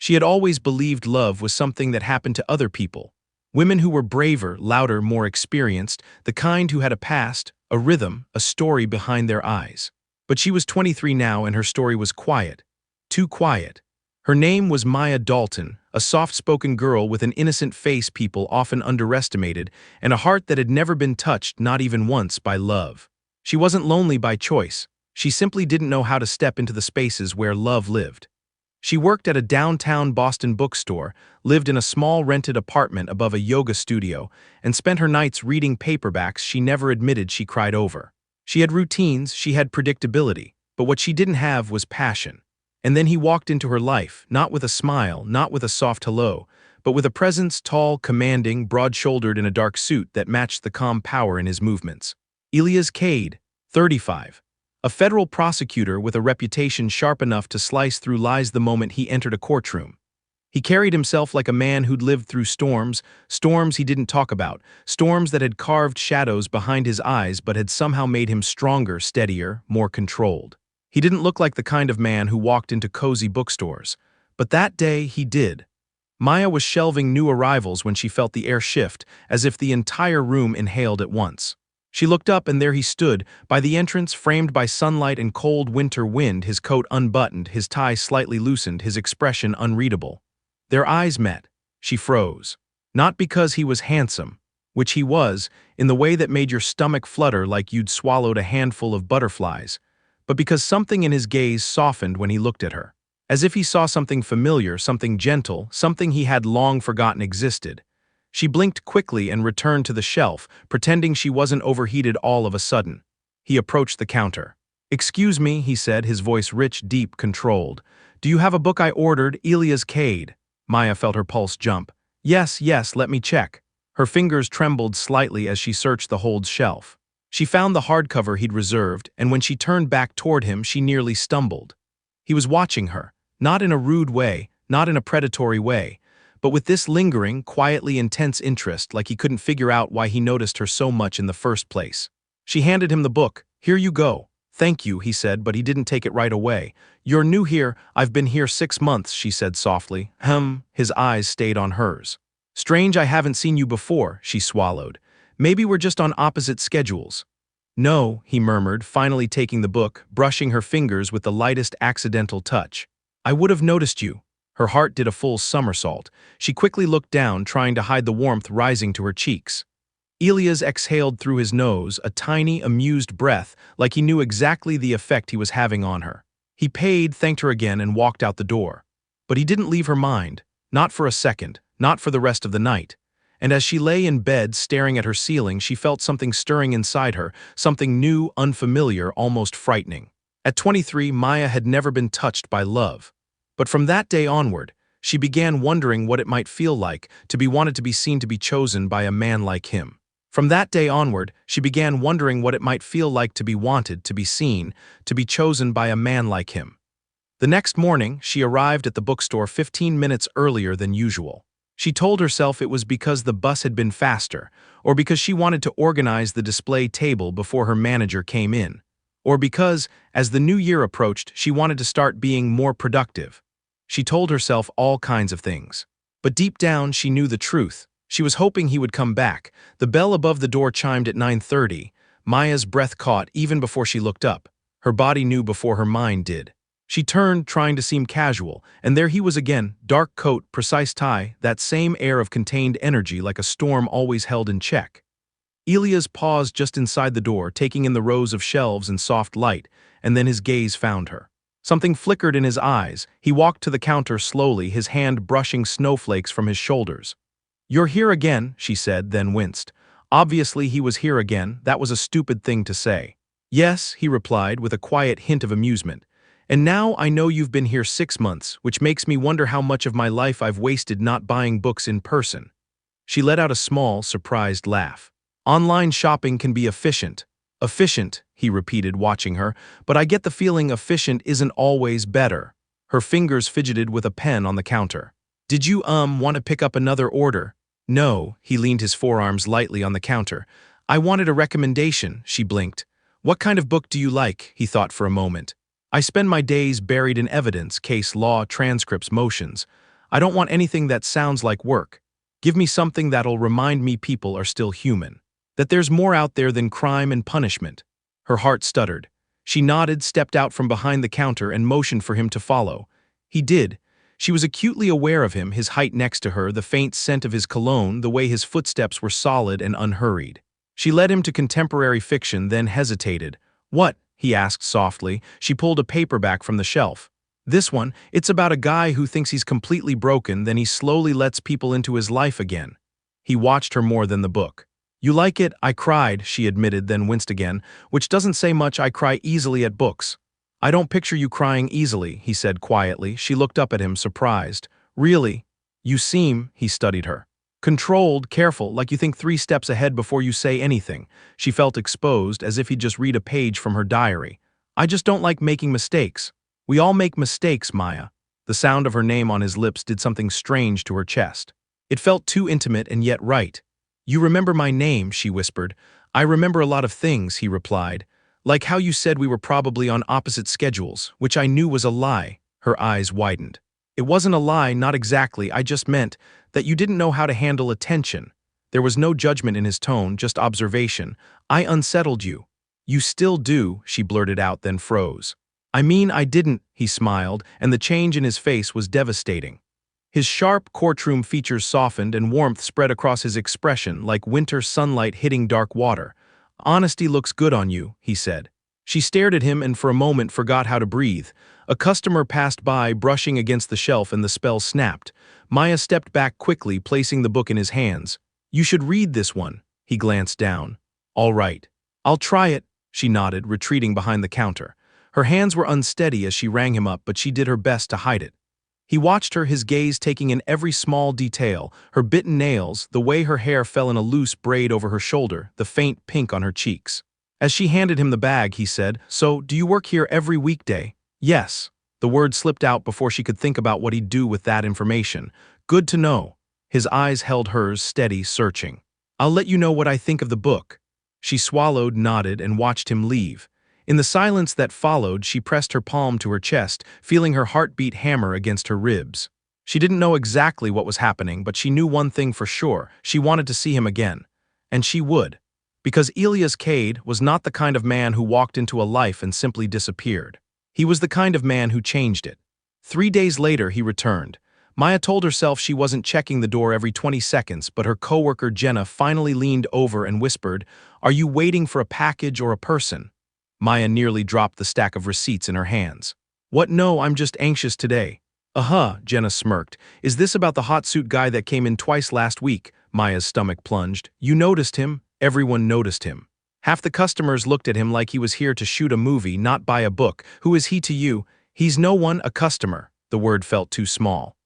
She had always believed love was something that happened to other people. Women who were braver, louder, more experienced, the kind who had a past, a rhythm, a story behind their eyes. But she was 23 now and her story was quiet. Too quiet. Her name was Maya Dalton, a soft-spoken girl with an innocent face people often underestimated and a heart that had never been touched, not even once, by love. She wasn't lonely by choice. She simply didn't know how to step into the spaces where love lived. She worked at a downtown Boston bookstore, lived in a small rented apartment above a yoga studio, and spent her nights reading paperbacks she never admitted she cried over. She had routines, she had predictability, but what she didn't have was passion. And then he walked into her life, not with a smile, not with a soft hello, but with a presence tall, commanding, broad-shouldered in a dark suit that matched the calm power in his movements. Elias Cade, 35. A federal prosecutor with a reputation sharp enough to slice through lies the moment he entered a courtroom. He carried himself like a man who'd lived through storms, storms he didn't talk about, storms that had carved shadows behind his eyes but had somehow made him stronger, steadier, more controlled. He didn't look like the kind of man who walked into cozy bookstores. But that day, he did. Maya was shelving new arrivals when she felt the air shift, as if the entire room inhaled at once. She looked up and there he stood, by the entrance, framed by sunlight and cold winter wind, his coat unbuttoned, his tie slightly loosened, his expression unreadable. Their eyes met. She froze. Not because he was handsome, which he was, in the way that made your stomach flutter like you'd swallowed a handful of butterflies, but because something in his gaze softened when he looked at her. As if he saw something familiar, something gentle, something he had long forgotten existed. She blinked quickly and returned to the shelf, pretending she wasn't overheated all of a sudden. He approached the counter. "Excuse me," he said, his voice rich, deep, controlled. "Do you have a book I ordered, Elias Cade?" Maya felt her pulse jump. Yes, let me check." Her fingers trembled slightly as she searched the hold shelf. She found the hardcover he'd reserved, and when she turned back toward him, she nearly stumbled. He was watching her, not in a rude way, not in a predatory way, but with this lingering, quietly intense interest, like he couldn't figure out why he noticed her so much in the first place. She handed him the book. "Here you go." "Thank you," he said, but he didn't take it right away. "You're new here. I've been here 6 months," she said softly. His eyes stayed on hers. "Strange I haven't seen you before," she swallowed. "Maybe we're just on opposite schedules." "No," he murmured, finally taking the book, brushing her fingers with the lightest accidental touch. "I would have noticed you." Her heart did a full somersault. She quickly looked down, trying to hide the warmth rising to her cheeks. Elias exhaled through his nose, a tiny, amused breath, like he knew exactly the effect he was having on her. He paid, thanked her again, and walked out the door. But he didn't leave her mind. Not for a second. Not for the rest of the night. And as she lay in bed, staring at her ceiling, she felt something stirring inside her, something new, unfamiliar, almost frightening. At 23, Maya had never been touched by love. But from that day onward, she began wondering what it might feel like to be wanted, to be seen, to be chosen by a man like him. From that day onward, she began wondering what it might feel like to be wanted, to be seen, to be chosen by a man like him. The next morning, she arrived at the bookstore 15 minutes earlier than usual. She told herself it was because the bus had been faster, or because she wanted to organize the display table before her manager came in, or because, as the new year approached, she wanted to start being more productive. She told herself all kinds of things. But deep down, she knew the truth. She was hoping he would come back. The bell above the door chimed at 9:30. Maya's breath caught even before she looked up. Her body knew before her mind did. She turned, trying to seem casual, and there he was again, dark coat, precise tie, that same air of contained energy like a storm always held in check. Elias paused just inside the door, taking in the rows of shelves and soft light, and then his gaze found her. Something flickered in his eyes. He walked to the counter slowly, his hand brushing snowflakes from his shoulders. "You're here again," she said, then winced. Obviously he was here again. That was a stupid thing to say. "Yes," he replied, with a quiet hint of amusement. "And now I know you've been here 6 months, which makes me wonder how much of my life I've wasted not buying books in person." She let out a small, surprised laugh. "Online shopping can be efficient." "Efficient," he repeated, watching her, "but I get the feeling efficient isn't always better." Her fingers fidgeted with a pen on the counter. "Did you, want to pick up another order?" "No," he leaned his forearms lightly on the counter. "I wanted a recommendation," she blinked. "What kind of book do you like?" He thought for a moment. "I spend my days buried in evidence, case law, transcripts, motions. I don't want anything that sounds like work. Give me something that'll remind me people are still human. That there's more out there than crime and punishment." Her heart stuttered. She nodded, stepped out from behind the counter, and motioned for him to follow. He did. She was acutely aware of him, his height next to her, the faint scent of his cologne, the way his footsteps were solid and unhurried. She led him to contemporary fiction, then hesitated. "What?" he asked softly. She pulled a paperback from the shelf. "This one, it's about a guy who thinks he's completely broken, then he slowly lets people into his life again." He watched her more than the book. "You like it?" "I cried," she admitted, then winced again, "which doesn't say much. I cry easily at books." "I don't picture you crying easily," he said quietly. She looked up at him, surprised. "Really? You seem," he studied her. "Controlled, careful, like you think 3 steps ahead before you say anything." She felt exposed, as if he'd just read a page from her diary. "I just don't like making mistakes." "We all make mistakes, Maya." The sound of her name on his lips did something strange to her chest. It felt too intimate and yet right. "You remember my name," she whispered. "I remember a lot of things," he replied. "Like how you said we were probably on opposite schedules, which I knew was a lie." Her eyes widened. "It wasn't a lie, not exactly. I just meant that you didn't know how to handle attention." There was no judgment in his tone, just observation. "I unsettled you." "You still do," she blurted out, then froze. "I mean I didn't," he smiled, and the change in his face was devastating. His sharp, courtroom features softened and warmth spread across his expression like winter sunlight hitting dark water. "Honesty looks good on you," he said. She stared at him and for a moment forgot how to breathe. A customer passed by, brushing against the shelf, and the spell snapped. Maya stepped back quickly, placing the book in his hands. "You should read this one." He glanced down. "All right. I'll try it," she nodded, retreating behind the counter. Her hands were unsteady as she rang him up, but she did her best to hide it. He watched her, his gaze taking in every small detail, her bitten nails, the way her hair fell in a loose braid over her shoulder, the faint pink on her cheeks. As she handed him the bag, he said, "So, do you work here every weekday?" "Yes." The word slipped out before she could think about what he'd do with that information. "Good to know." His eyes held hers, steady, searching. "I'll let you know what I think of the book." She swallowed, nodded, and watched him leave. In the silence that followed, she pressed her palm to her chest, feeling her heartbeat hammer against her ribs. She didn't know exactly what was happening, but she knew one thing for sure: she wanted to see him again. And she would. Because Elias Cade was not the kind of man who walked into a life and simply disappeared. He was the kind of man who changed it. 3 days later, he returned. Maya told herself she wasn't checking the door every 20 seconds, but her coworker Jenna finally leaned over and whispered, "Are you waiting for a package or a person?" Maya nearly dropped the stack of receipts in her hands. "What? No, I'm just anxious today." "Uh-huh," Jenna smirked. "Is this about the hot suit guy that came in twice last week?" Maya's stomach plunged. "You noticed him?" Everyone noticed him. Half the customers looked at him like he was here to shoot a movie, not buy a book. "Who is he to you?" "He's no one, a customer." The word felt too small.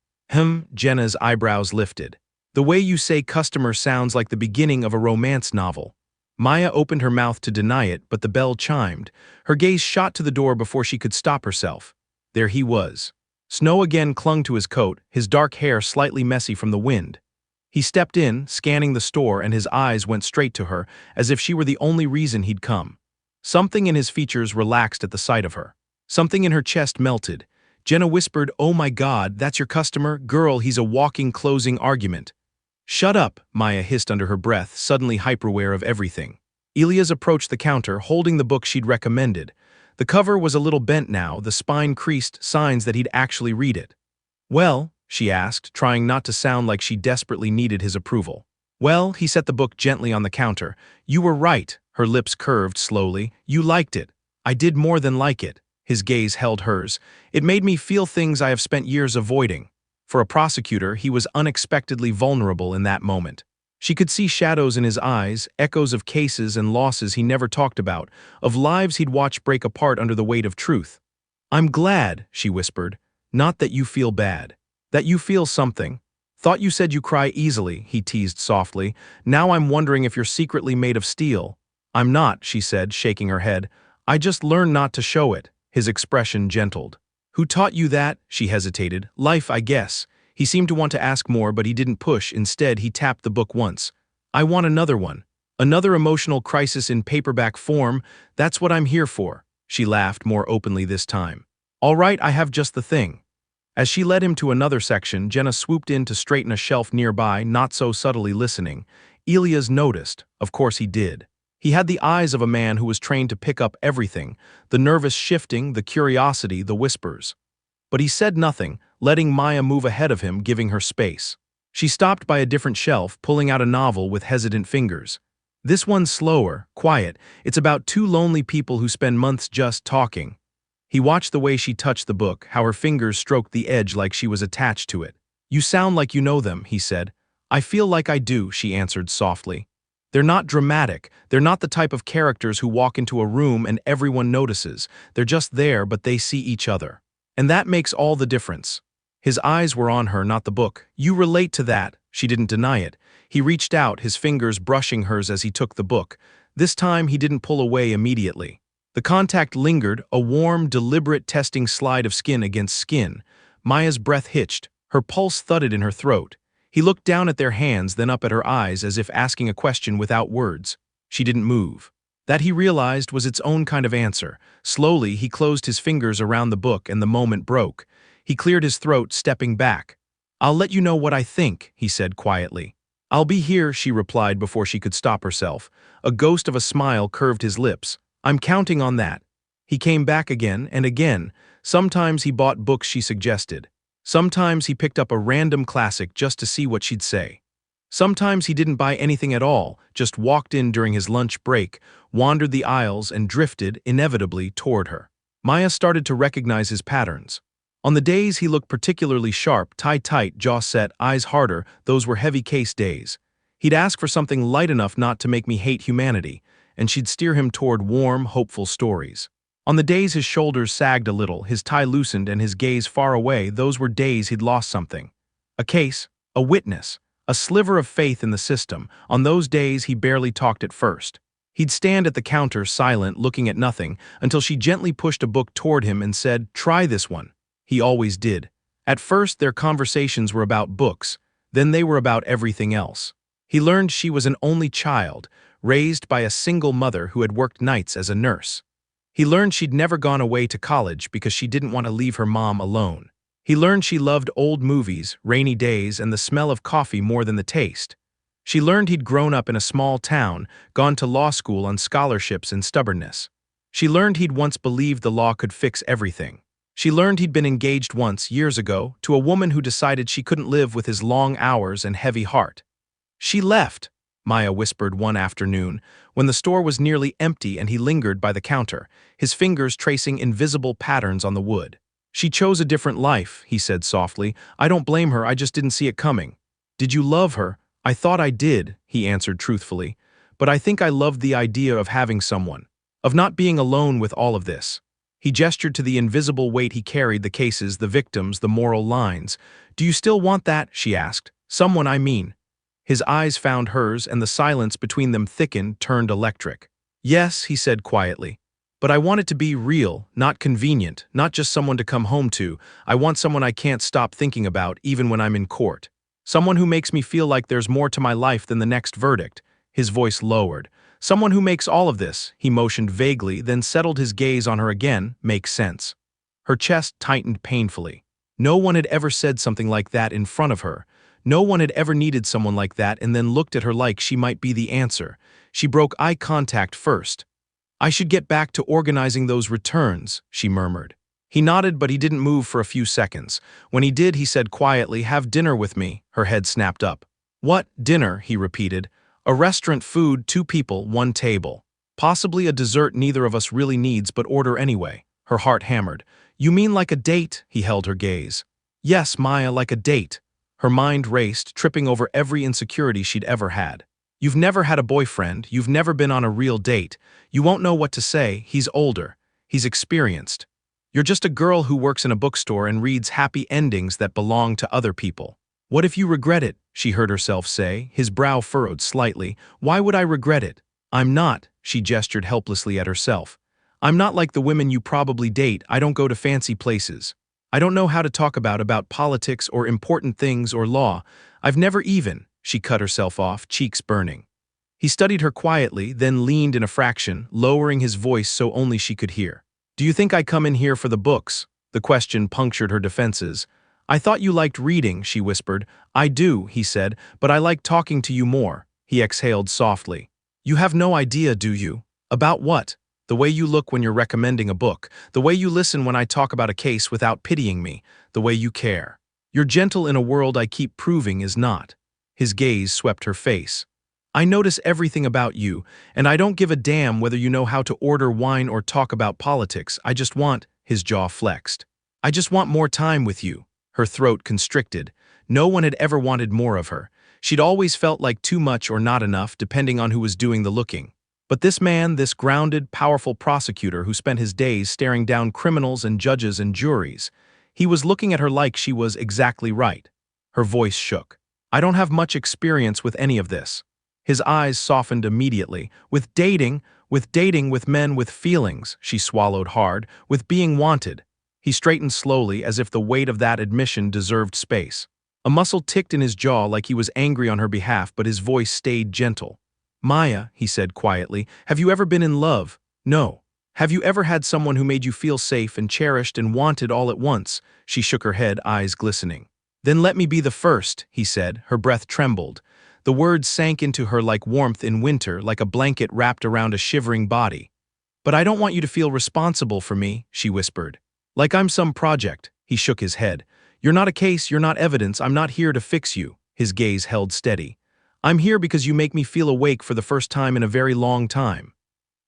Jenna's eyebrows lifted. "The way you say customer sounds like the beginning of a romance novel." Maya opened her mouth to deny it, but the bell chimed. Her gaze shot to the door before she could stop herself. There he was. Snow again clung to his coat, his dark hair slightly messy from the wind. He stepped in, scanning the store, and his eyes went straight to her, as if she were the only reason he'd come. Something in his features relaxed at the sight of her. Something in her chest melted. Jenna whispered, "Oh my God, that's your customer? Girl, he's a walking closing argument." "Shut up," Maya hissed under her breath, suddenly hyper-aware of everything. Elias approached the counter, holding the book she'd recommended. The cover was a little bent now, the spine creased, signs that he'd actually read it. "Well?" she asked, trying not to sound like she desperately needed his approval. "Well," he set the book gently on the counter. "You were right." Her lips curved slowly. "You liked it." "I did more than like it." His gaze held hers. "It made me feel things I have spent years avoiding." For a prosecutor, he was unexpectedly vulnerable in that moment. She could see shadows in his eyes, echoes of cases and losses he never talked about, of lives he'd watched break apart under the weight of truth. "I'm glad," she whispered. "Not that you feel bad. That you feel something. Thought you said you cry easily," he teased softly. "Now I'm wondering if you're secretly made of steel." "I'm not," she said, shaking her head. "I just learned not to show it." His expression gentled. "Who taught you that?" She hesitated. "Life, I guess." He seemed to want to ask more, but he didn't push. Instead, he tapped the book once. "I want another one. Another emotional crisis in paperback form. That's what I'm here for." She laughed more openly this time. "All right, I have just the thing." As she led him to another section, Jenna swooped in to straighten a shelf nearby, not so subtly listening. Elias noticed. Of course he did. He had the eyes of a man who was trained to pick up everything, the nervous shifting, the curiosity, the whispers. But he said nothing, letting Maya move ahead of him, giving her space. She stopped by a different shelf, pulling out a novel with hesitant fingers. This one's slower, quiet. It's about two lonely people who spend months just talking. He watched the way she touched the book, how her fingers stroked the edge like she was attached to it. "You sound like you know them," he said. "I feel like I do," she answered softly. "They're not dramatic. They're not the type of characters who walk into a room and everyone notices. They're just there, but they see each other. And that makes all the difference." His eyes were on her, not the book. "You relate to that." She didn't deny it. He reached out, his fingers brushing hers as he took the book. This time he didn't pull away immediately. The contact lingered, a warm, deliberate testing slide of skin against skin. Maya's breath hitched. Her pulse thudded in her throat. He looked down at their hands, then up at her eyes, as if asking a question without words. She didn't move. That, he realized, was its own kind of answer. Slowly, he closed his fingers around the book, and the moment broke. He cleared his throat, stepping back. "I'll let you know what I think," he said quietly. "I'll be here," she replied before she could stop herself. A ghost of a smile curved his lips. "I'm counting on that." He came back again and again. Sometimes he bought books she suggested. Sometimes he picked up a random classic just to see what she'd say. Sometimes he didn't buy anything at all, just walked in during his lunch break, wandered the aisles, and drifted, inevitably, toward her. Maya started to recognize his patterns. On the days he looked particularly sharp, tie tight, jaw set, eyes harder, those were heavy case days. He'd ask for something light enough not to make me hate humanity, and she'd steer him toward warm, hopeful stories. On the days his shoulders sagged a little, his tie loosened, and his gaze far away, those were days he'd lost something. A case, a witness, a sliver of faith in the system. On those days he barely talked at first. He'd stand at the counter, silent, looking at nothing, until she gently pushed a book toward him and said, "Try this one." He always did. At first their conversations were about books, then they were about everything else. He learned she was an only child, raised by a single mother who had worked nights as a nurse. He learned she'd never gone away to college because she didn't want to leave her mom alone. He learned she loved old movies, rainy days, and the smell of coffee more than the taste. She learned he'd grown up in a small town, gone to law school on scholarships and stubbornness. She learned he'd once believed the law could fix everything. She learned he'd been engaged once, years ago, to a woman who decided she couldn't live with his long hours and heavy heart. "She left," Maya whispered one afternoon, when the store was nearly empty and he lingered by the counter, his fingers tracing invisible patterns on the wood. "She chose a different life," he said softly. "I don't blame her, I just didn't see it coming." "Did you love her?" "I thought I did," he answered truthfully. "But I think I loved the idea of having someone, of not being alone with all of this." He gestured to the invisible weight he carried, the cases, the victims, the moral lines. "Do you still want that?" she asked. "Someone, I mean." His eyes found hers, and the silence between them thickened, turned electric. "Yes," he said quietly. "But I want it to be real, not convenient, not just someone to come home to. I want someone I can't stop thinking about, even when I'm in court. Someone who makes me feel like there's more to my life than the next verdict." His voice lowered. "Someone who makes all of this," he motioned vaguely, then settled his gaze on her again, "make sense." Her chest tightened painfully. No one had ever said something like that in front of her. No one had ever needed someone like that and then looked at her like she might be the answer. She broke eye contact first. "I should get back to organizing those returns," she murmured. He nodded, but he didn't move for a few seconds. When he did, he said quietly, "Have dinner with me." Her head snapped up. "What dinner?" he repeated. "A restaurant, food, 2 people, 1 table. Possibly a dessert neither of us really needs, but order anyway." Her heart hammered. "You mean like a date?" He held her gaze. "Yes, Maya, like a date." Her mind raced, tripping over every insecurity she'd ever had. "You've never had a boyfriend, you've never been on a real date. You won't know what to say. He's older. He's experienced. You're just a girl who works in a bookstore and reads happy endings that belong to other people. What if you regret it?" she heard herself say, his brow furrowed slightly. "Why would I regret it? I'm not," she gestured helplessly at herself. "I'm not like the women you probably date. I don't go to fancy places. I don't know how to talk about politics or important things or law. I've never even," she cut herself off, cheeks burning. He studied her quietly, then leaned in a fraction, lowering his voice so only she could hear. "Do you think I come in here for the books?" The question punctured her defenses. I thought you liked reading, she whispered. I do, he said, but I like talking to you more. He exhaled softly. You have no idea, do you? About what? The way you look when you're recommending a book, the way you listen when I talk about a case without pitying me, the way you care. You're gentle in a world I keep proving is not. His gaze swept her face. I notice everything about you, and I don't give a damn whether you know how to order wine or talk about politics. I just want, his jaw flexed. I just want more time with you. Her throat constricted. No one had ever wanted more of her. She'd always felt like too much or not enough, depending on who was doing the looking. But this man, this grounded, powerful prosecutor who spent his days staring down criminals and judges and juries, he was looking at her like she was exactly right. Her voice shook. I don't have much experience with any of this. His eyes softened immediately. With dating with men with feelings, she swallowed hard, with being wanted. He straightened slowly as if the weight of that admission deserved space. A muscle ticked in his jaw like he was angry on her behalf, but his voice stayed gentle. Maya, he said quietly, have you ever been in love? No. Have you ever had someone who made you feel safe and cherished and wanted all at once? She shook her head, eyes glistening. Then let me be the first, he said. Her breath trembled. The words sank into her like warmth in winter, like a blanket wrapped around a shivering body. But I don't want you to feel responsible for me, she whispered. Like I'm some project, he shook his head. You're not a case, you're not evidence, I'm not here to fix you. His gaze held steady. I'm here because you make me feel awake for the first time in a very long time.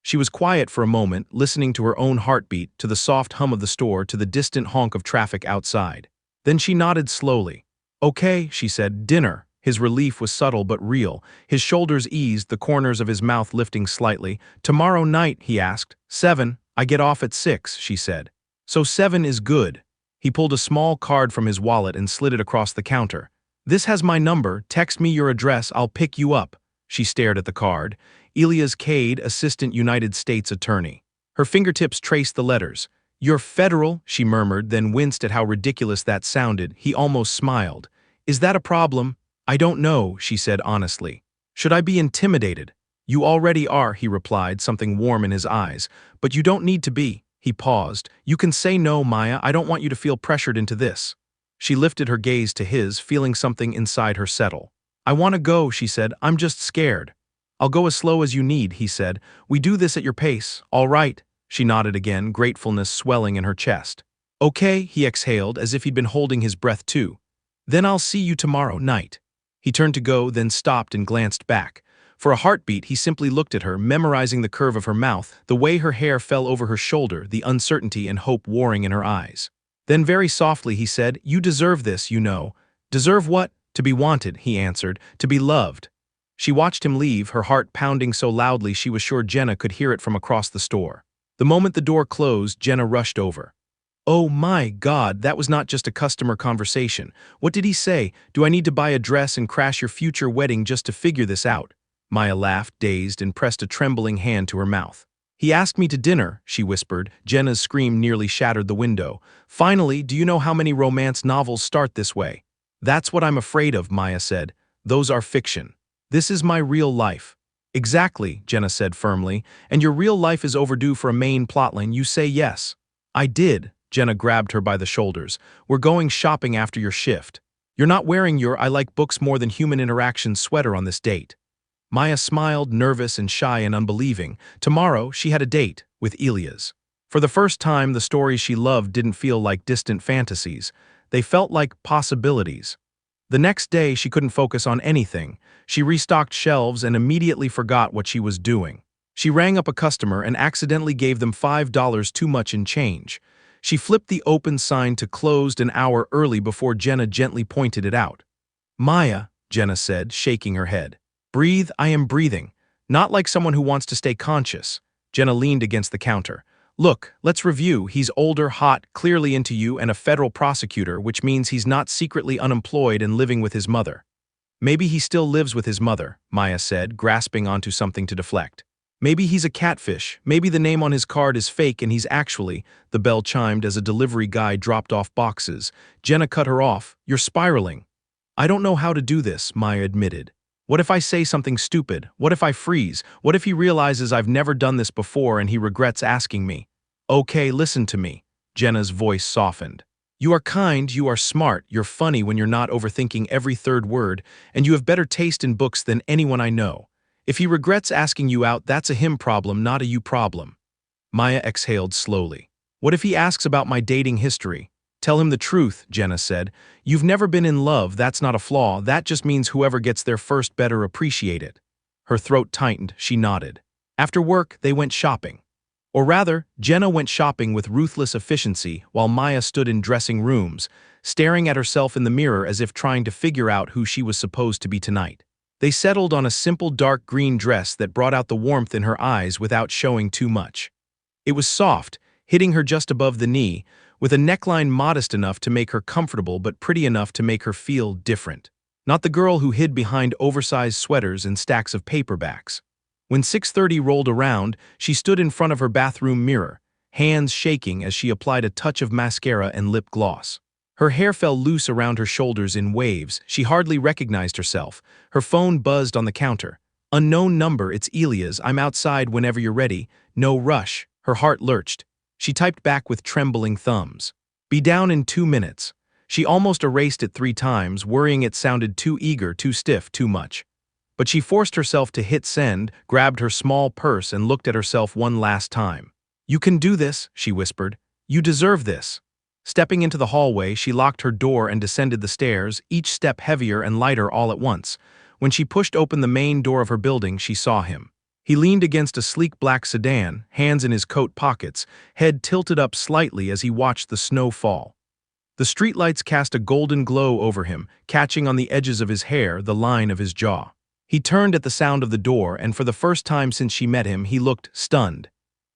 She was quiet for a moment, listening to her own heartbeat, to the soft hum of the store, to the distant honk of traffic outside. Then she nodded slowly. Okay, she said, dinner. His relief was subtle but real. His shoulders eased, the corners of his mouth lifting slightly. Tomorrow night, he asked. 7. I get off at 6, she said. So 7 is good. He pulled a small card from his wallet and slid it across the counter. This has my number, text me your address, I'll pick you up. She stared at the card. Elias Cade, Assistant United States Attorney. Her fingertips traced the letters. You're federal, she murmured, then winced at how ridiculous that sounded. He almost smiled. Is that a problem? I don't know, she said honestly. Should I be intimidated? You already are, he replied, something warm in his eyes. But you don't need to be. He paused. You can say no, Maya. I don't want you to feel pressured into this. She lifted her gaze to his, feeling something inside her settle. I want to go, she said. I'm just scared. I'll go as slow as you need, he said. We do this at your pace. All right. She nodded again, gratefulness swelling in her chest. Okay, he exhaled, as if he'd been holding his breath too. Then I'll see you tomorrow night. He turned to go, then stopped and glanced back. For a heartbeat, he simply looked at her, memorizing the curve of her mouth, the way her hair fell over her shoulder, the uncertainty and hope warring in her eyes. Then very softly he said, You deserve this, you know. Deserve what? To be wanted, he answered, to be loved. She watched him leave, her heart pounding so loudly she was sure Jenna could hear it from across the store. The moment the door closed, Jenna rushed over. Oh my God, that was not just a customer conversation. What did he say? Do I need to buy a dress and crash your future wedding just to figure this out? Maya laughed, dazed, and pressed a trembling hand to her mouth. He asked me to dinner, she whispered. Jenna's scream nearly shattered the window. Finally, do you know how many romance novels start this way? That's what I'm afraid of, Maya said. Those are fiction. This is my real life. Exactly, Jenna said firmly. And your real life is overdue for a main plotline. You say yes. I did. Jenna grabbed her by the shoulders. We're going shopping after your shift. You're not wearing your I like books more than human interaction sweater on this date. Maya smiled, nervous and shy and unbelieving. Tomorrow, she had a date with Elias. For the first time, the stories she loved didn't feel like distant fantasies. They felt like possibilities. The next day, she couldn't focus on anything. She restocked shelves and immediately forgot what she was doing. She rang up a customer and accidentally gave them $5 too much in change. She flipped the open sign to closed an hour early before Jenna gently pointed it out. Maya, Jenna said, shaking her head. Breathe, I am breathing. Not like someone who wants to stay conscious. Jenna leaned against the counter. Look, let's review. He's older, hot, clearly into you, and a federal prosecutor, which means he's not secretly unemployed and living with his mother. Maybe he still lives with his mother, Maya said, grasping onto something to deflect. Maybe he's a catfish. Maybe the name on his card is fake and he's actually… The bell chimed as a delivery guy dropped off boxes. Jenna cut her off. You're spiraling. I don't know how to do this, Maya admitted. What if I say something stupid? What if I freeze? What if he realizes I've never done this before and he regrets asking me? Okay, listen to me. Jenna's voice softened. You are kind, you are smart, you're funny when you're not overthinking every third word, and you have better taste in books than anyone I know. If he regrets asking you out, that's a him problem, not a you problem." Maya exhaled slowly. "What if he asks about my dating history?" "Tell him the truth," Jenna said. "You've never been in love, that's not a flaw, that just means whoever gets there first better appreciate it." Her throat tightened, she nodded. After work, they went shopping. Or rather, Jenna went shopping with ruthless efficiency while Maya stood in dressing rooms, staring at herself in the mirror as if trying to figure out who she was supposed to be tonight. They settled on a simple dark green dress that brought out the warmth in her eyes without showing too much. It was soft, hitting her just above the knee, with a neckline modest enough to make her comfortable but pretty enough to make her feel different. Not the girl who hid behind oversized sweaters and stacks of paperbacks. When 6:30 rolled around, she stood in front of her bathroom mirror, hands shaking as she applied a touch of mascara and lip gloss. Her hair fell loose around her shoulders in waves, she hardly recognized herself. Her phone buzzed on the counter. "Unknown number, it's Elia's, I'm outside whenever you're ready, no rush." Her heart lurched. She typed back with trembling thumbs. "Be down in 2 minutes." She almost erased it 3 times, worrying it sounded too eager, too stiff, too much. But she forced herself to hit send, grabbed her small purse and looked at herself one last time. "You can do this," she whispered. "You deserve this." Stepping into the hallway, she locked her door and descended the stairs, each step heavier and lighter all at once. When she pushed open the main door of her building, she saw him. He leaned against a sleek black sedan, hands in his coat pockets, head tilted up slightly as he watched the snow fall. The streetlights cast a golden glow over him, catching on the edges of his hair, the line of his jaw. He turned at the sound of the door, and for the first time since she met him, he looked stunned.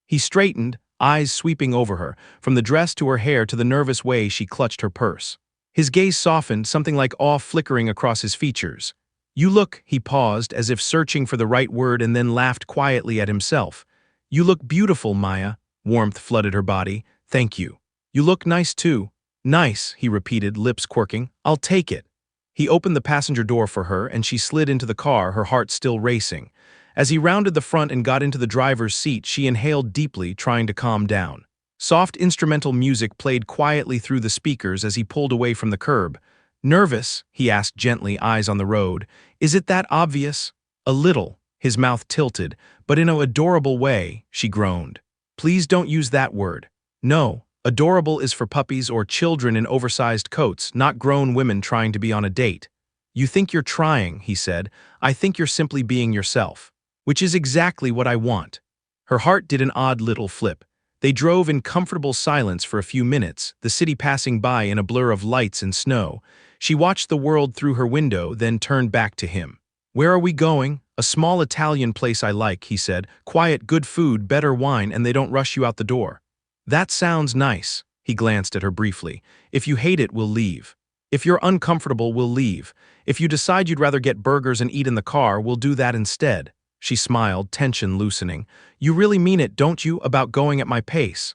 He straightened, eyes sweeping over her, from the dress to her hair to the nervous way she clutched her purse. His gaze softened, something like awe flickering across his features. "You look," he paused, as if searching for the right word, and then laughed quietly at himself. "You look beautiful, Maya." Warmth flooded her body. "Thank you." "You look nice too." "Nice," he repeated, lips quirking. "I'll take it." He opened the passenger door for her, and she slid into the car, her heart still racing. As he rounded the front and got into the driver's seat, she inhaled deeply, trying to calm down. Soft instrumental music played quietly through the speakers as he pulled away from the curb. "Nervous?" he asked gently, eyes on the road. "Is it that obvious?" "A little." His mouth tilted. "But in an adorable way," she groaned. "Please don't use that word." "No. Adorable is for puppies or children in oversized coats, not grown women trying to be on a date." "You think you're trying," he said. "I think you're simply being yourself." "Which is exactly what I want." Her heart did an odd little flip. They drove in comfortable silence for a few minutes, the city passing by in a blur of lights and snow. She watched the world through her window, then turned back to him. "Where are we going?" "A small Italian place I like," he said. "Quiet, good food, better wine, and they don't rush you out the door." "That sounds nice." He glanced at her briefly. "If you hate it, we'll leave. If you're uncomfortable, we'll leave. If you decide you'd rather get burgers and eat in the car, we'll do that instead." She smiled, tension loosening. "You really mean it, don't you, about going at my pace?"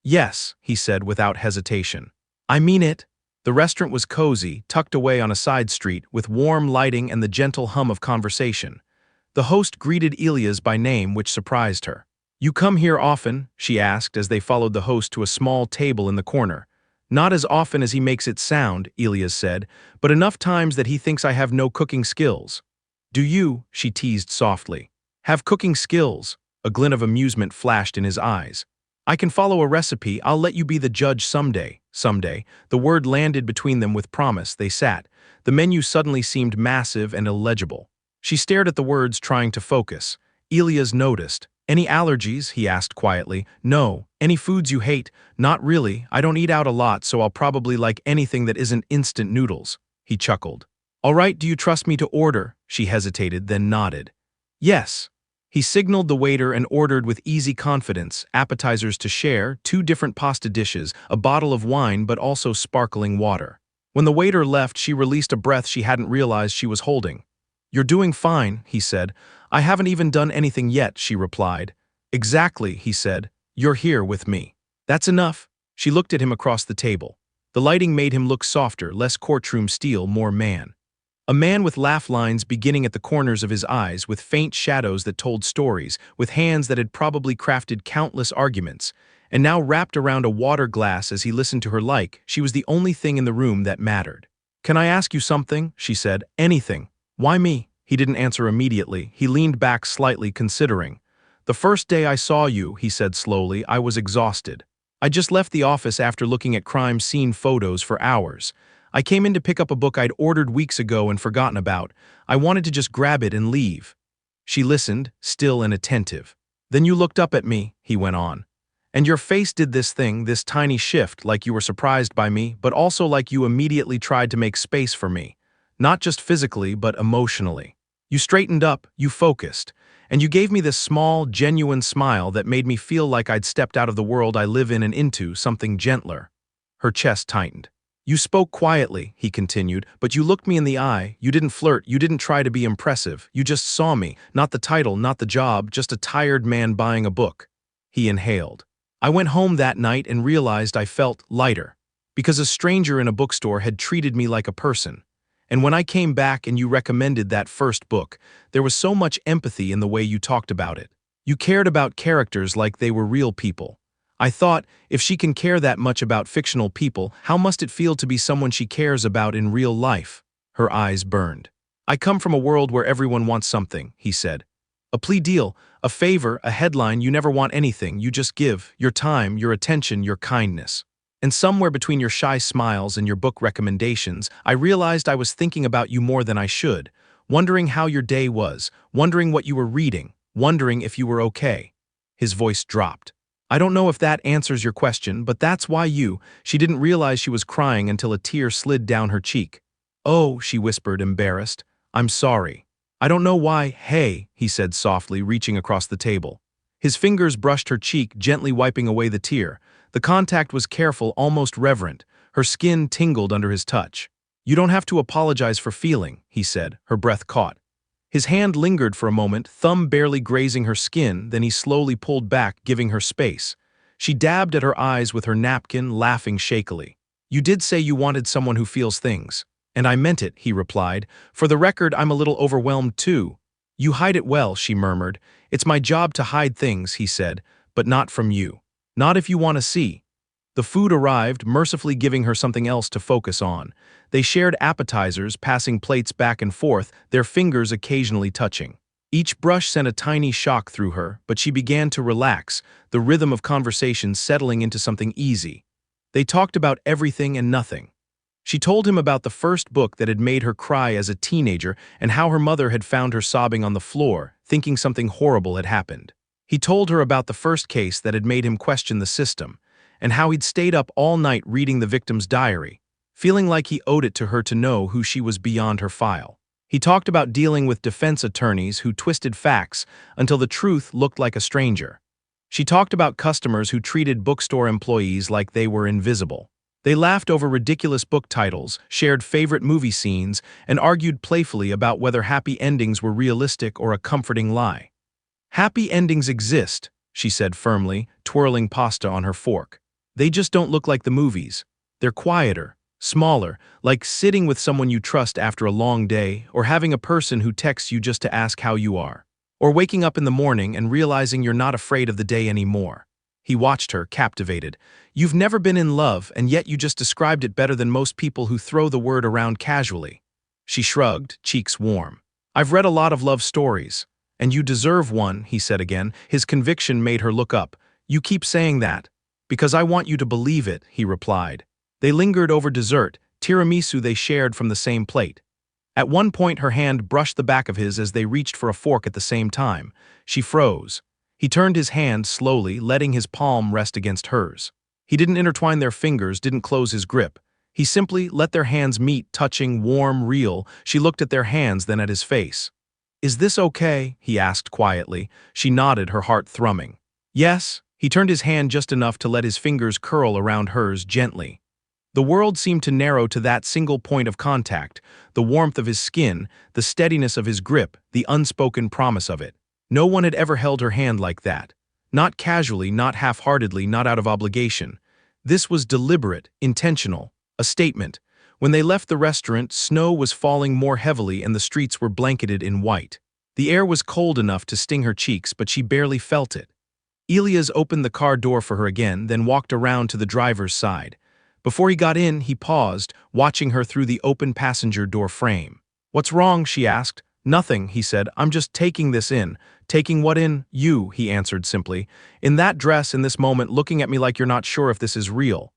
"Yes," he said without hesitation. "I mean it." The restaurant was cozy, tucked away on a side street, with warm lighting and the gentle hum of conversation. The host greeted Elias by name, which surprised her. "You come here often?" she asked as they followed the host to a small table in the corner. "Not as often as he makes it sound," Elias said, "but enough times that he thinks I have no cooking skills." "Do you?" she teased softly. "Have cooking skills?" A glint of amusement flashed in his eyes. "I can follow a recipe, I'll let you be the judge someday." Someday. The word landed between them with promise. They sat. The menu suddenly seemed massive and illegible. She stared at the words, trying to focus. Elias noticed. "Any allergies?" he asked quietly. "No." "Any foods you hate?" "Not really. I don't eat out a lot, so I'll probably like anything that isn't instant noodles." He chuckled. "All right, do you trust me to order?" She hesitated, then nodded. "Yes." He signaled the waiter and ordered with easy confidence, appetizers to share, 2 different pasta dishes, a bottle of wine but also sparkling water. When the waiter left, she released a breath she hadn't realized she was holding. "You're doing fine," he said. "I haven't even done anything yet," she replied. "Exactly," he said. "You're here with me." "That's enough." She looked at him across the table. The lighting made him look softer, less courtroom steel, more man. A man with laugh lines beginning at the corners of his eyes, with faint shadows that told stories, with hands that had probably crafted countless arguments, and now wrapped around a water glass as he listened to her like she was the only thing in the room that mattered. "Can I ask you something?" she said. "Anything." "Why me?" He didn't answer immediately. He leaned back slightly, considering. "The first day I saw you," he said slowly, "I was exhausted. I just left the office after looking at crime scene photos for hours. I came in to pick up a book I'd ordered weeks ago and forgotten about. I wanted to just grab it and leave." She listened, still and attentive. "Then you looked up at me," he went on. "And your face did this thing, this tiny shift, like you were surprised by me, but also like you immediately tried to make space for me. Not just physically, but emotionally. You straightened up, you focused, and you gave me this small, genuine smile that made me feel like I'd stepped out of the world I live in and into something gentler." Her chest tightened. "You spoke quietly," he continued, "but you looked me in the eye. You didn't flirt, you didn't try to be impressive. You just saw me, not the title, not the job, just a tired man buying a book." He inhaled. "I went home that night and realized I felt lighter, because a stranger in a bookstore had treated me like a person. And when I came back and you recommended that first book, there was so much empathy in the way you talked about it. You cared about characters like they were real people. I thought, if she can care that much about fictional people, how must it feel to be someone she cares about in real life?" Her eyes burned. "I come from a world where everyone wants something," he said. "A plea deal, a favor, a headline. You never want anything, you just give, your time, your attention, your kindness. And somewhere between your shy smiles and your book recommendations, I realized I was thinking about you more than I should, wondering how your day was, wondering what you were reading, wondering if you were okay." His voice dropped. "I don't know if that answers your question, but that's why you—" She didn't realize she was crying until a tear slid down her cheek. "Oh," she whispered, embarrassed. "I'm sorry. I don't know why." "Hey," he said softly, reaching across the table. His fingers brushed her cheek, gently wiping away the tear. The contact was careful, almost reverent. Her skin tingled under his touch. "You don't have to apologize for feeling," he said, her breath caught. His hand lingered for a moment, thumb barely grazing her skin, then he slowly pulled back, giving her space. She dabbed at her eyes with her napkin, laughing shakily. "You did say you wanted someone who feels things. And I meant it," he replied. "For the record, I'm a little overwhelmed too." "You hide it well," she murmured. "It's my job to hide things," he said, "but not from you. Not if you want to see." The food arrived, mercifully giving her something else to focus on. They shared appetizers, passing plates back and forth, their fingers occasionally touching. Each brush sent a tiny shock through her, but she began to relax, the rhythm of conversation settling into something easy. They talked about everything and nothing. She told him about the first book that had made her cry as a teenager and how her mother had found her sobbing on the floor, thinking something horrible had happened. He told her about the first case that had made him question the system, and how he'd stayed up all night reading the victim's diary, feeling like he owed it to her to know who she was beyond her file. He talked about dealing with defense attorneys who twisted facts until the truth looked like a stranger. She talked about customers who treated bookstore employees like they were invisible. They laughed over ridiculous book titles, shared favorite movie scenes, and argued playfully about whether happy endings were realistic or a comforting lie. "Happy endings exist," she said firmly, twirling pasta on her fork. "They just don't look like the movies. They're quieter, smaller, like sitting with someone you trust after a long day, or having a person who texts you just to ask how you are, or waking up in the morning and realizing you're not afraid of the day anymore." He watched her, captivated. "You've never been in love, and yet you just described it better than most people who throw the word around casually." She shrugged, cheeks warm. "I've read a lot of love stories. And you deserve one," he said again. His conviction made her look up. "You keep saying that." "Because I want you to believe it," he replied. They lingered over dessert, tiramisu they shared from the same plate. At one point her hand brushed the back of his as they reached for a fork at the same time. She froze. He turned his hand slowly, letting his palm rest against hers. He didn't intertwine their fingers, didn't close his grip. He simply let their hands meet, touching, warm, real. She looked at their hands, then at his face. "Is this okay?" he asked quietly. She nodded, her heart thrumming. "Yes." He turned his hand just enough to let his fingers curl around hers gently. The world seemed to narrow to that single point of contact, the warmth of his skin, the steadiness of his grip, the unspoken promise of it. No one had ever held her hand like that. Not casually, not half-heartedly, not out of obligation. This was deliberate, intentional, a statement. When they left the restaurant, snow was falling more heavily and the streets were blanketed in white. The air was cold enough to sting her cheeks, but she barely felt it. Elias opened the car door for her again, then walked around to the driver's side. Before he got in, he paused, watching her through the open passenger door frame. "What's wrong?" she asked. "Nothing," he said. "I'm just taking this in." "Taking what in?" "You," he answered simply. "In that dress, in this moment, looking at me like you're not sure if this is real."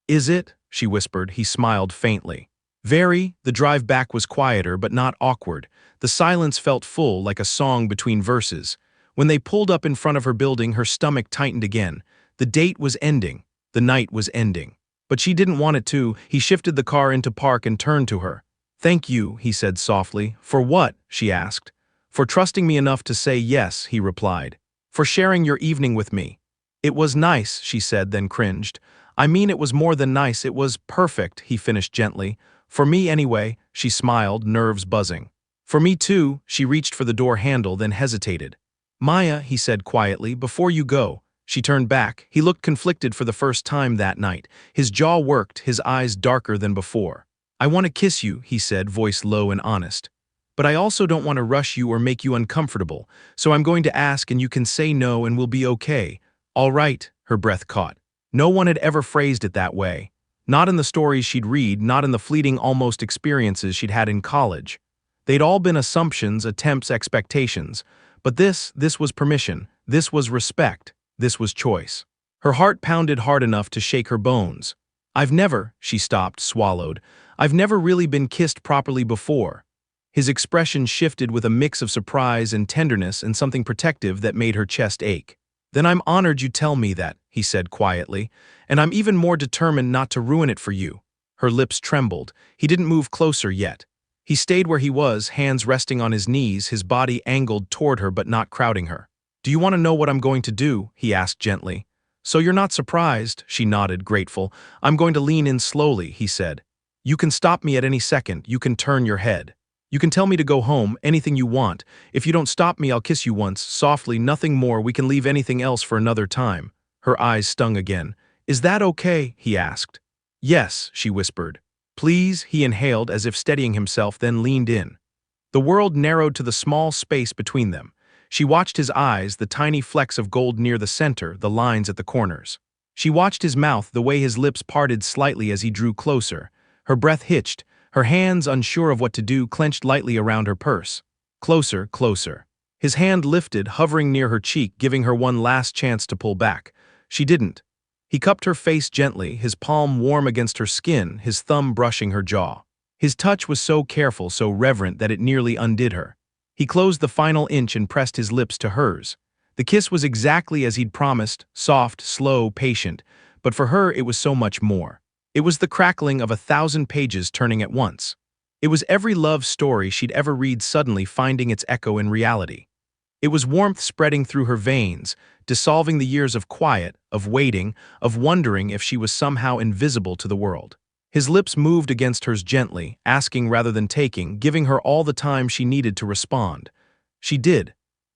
"Is it?" she whispered. He smiled faintly. Very. The drive back was quieter, but not awkward. The silence felt full, like a song between verses. When they pulled up in front of her building, her stomach tightened again. The date was ending. The night was ending. But she didn't want it to. He shifted the car into park and turned to her. "Thank you," he said softly. "For what?" she asked. "For trusting me enough to say yes," he replied. "For sharing your evening with me." "It was nice," she said, then cringed. "I mean, it was more than nice, it was perfect," he finished gently. "For me anyway," she smiled, nerves buzzing. "For me too." She reached for the door handle, then hesitated. "Maya," he said quietly, "before you go." She turned back. He looked conflicted for the first time that night. His jaw worked, his eyes darker than before. "I want to kiss you," he said, voice low and honest. "But I also don't want to rush you or make you uncomfortable, so I'm going to ask and you can say no and we'll be okay." "All right," her breath caught. No one had ever phrased it that way. Not in the stories she'd read, not in the fleeting almost experiences she'd had in college. They'd all been assumptions, attempts, expectations. But this was permission. This was respect. This was choice. Her heart pounded hard enough to shake her bones. "I've never," she stopped, swallowed. "I've never really been kissed properly before." His expression shifted with a mix of surprise and tenderness and something protective that made her chest ache. "Then I'm honored you tell me that," he said quietly, "and I'm even more determined not to ruin it for you." Her lips trembled. He didn't move closer yet. He stayed where he was, hands resting on his knees, his body angled toward her but not crowding her. "Do you want to know what I'm going to do?" he asked gently. "So you're not surprised?" She nodded, grateful. "I'm going to lean in slowly," he said. "You can stop me at any second. You can turn your head. You can tell me to go home, anything you want. If you don't stop me, I'll kiss you once, softly, nothing more. We can leave anything else for another time." Her eyes stung again. "Is that okay?" he asked. "Yes," she whispered. "Please," he inhaled as if steadying himself, then leaned in. The world narrowed to the small space between them. She watched his eyes, the tiny flecks of gold near the center, the lines at the corners. She watched his mouth, the way his lips parted slightly as he drew closer. Her breath hitched. Her hands, unsure of what to do, clenched lightly around her purse. Closer, closer. His hand lifted, hovering near her cheek, giving her one last chance to pull back. She didn't. He cupped her face gently, his palm warm against her skin, his thumb brushing her jaw. His touch was so careful, so reverent that it nearly undid her. He closed the final inch and pressed his lips to hers. The kiss was exactly as he'd promised, soft, slow, patient, but for her it was so much more. It was the crackling of 1,000 pages turning at once. It was every love story she'd ever read suddenly finding its echo in reality. It was warmth spreading through her veins, dissolving the years of quiet, of waiting, of wondering if she was somehow invisible to the world. His lips moved against hers gently, asking rather than taking, giving her all the time she needed to respond. She did.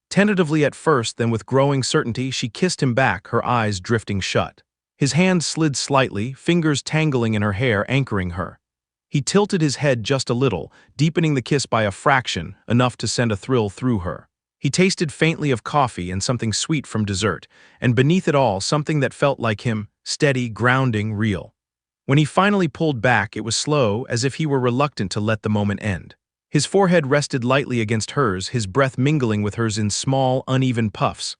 Tentatively at first, then with growing certainty, she kissed him back, her eyes drifting shut. His hand slid slightly, fingers tangling in her hair, anchoring her. He tilted his head just a little, deepening the kiss by a fraction, enough to send a thrill through her. He tasted faintly of coffee and something sweet from dessert, and beneath it all, something that felt like him, steady, grounding, real. When he finally pulled back, it was slow, as if he were reluctant to let the moment end. His forehead rested lightly against hers, his breath mingling with hers in small, uneven puffs.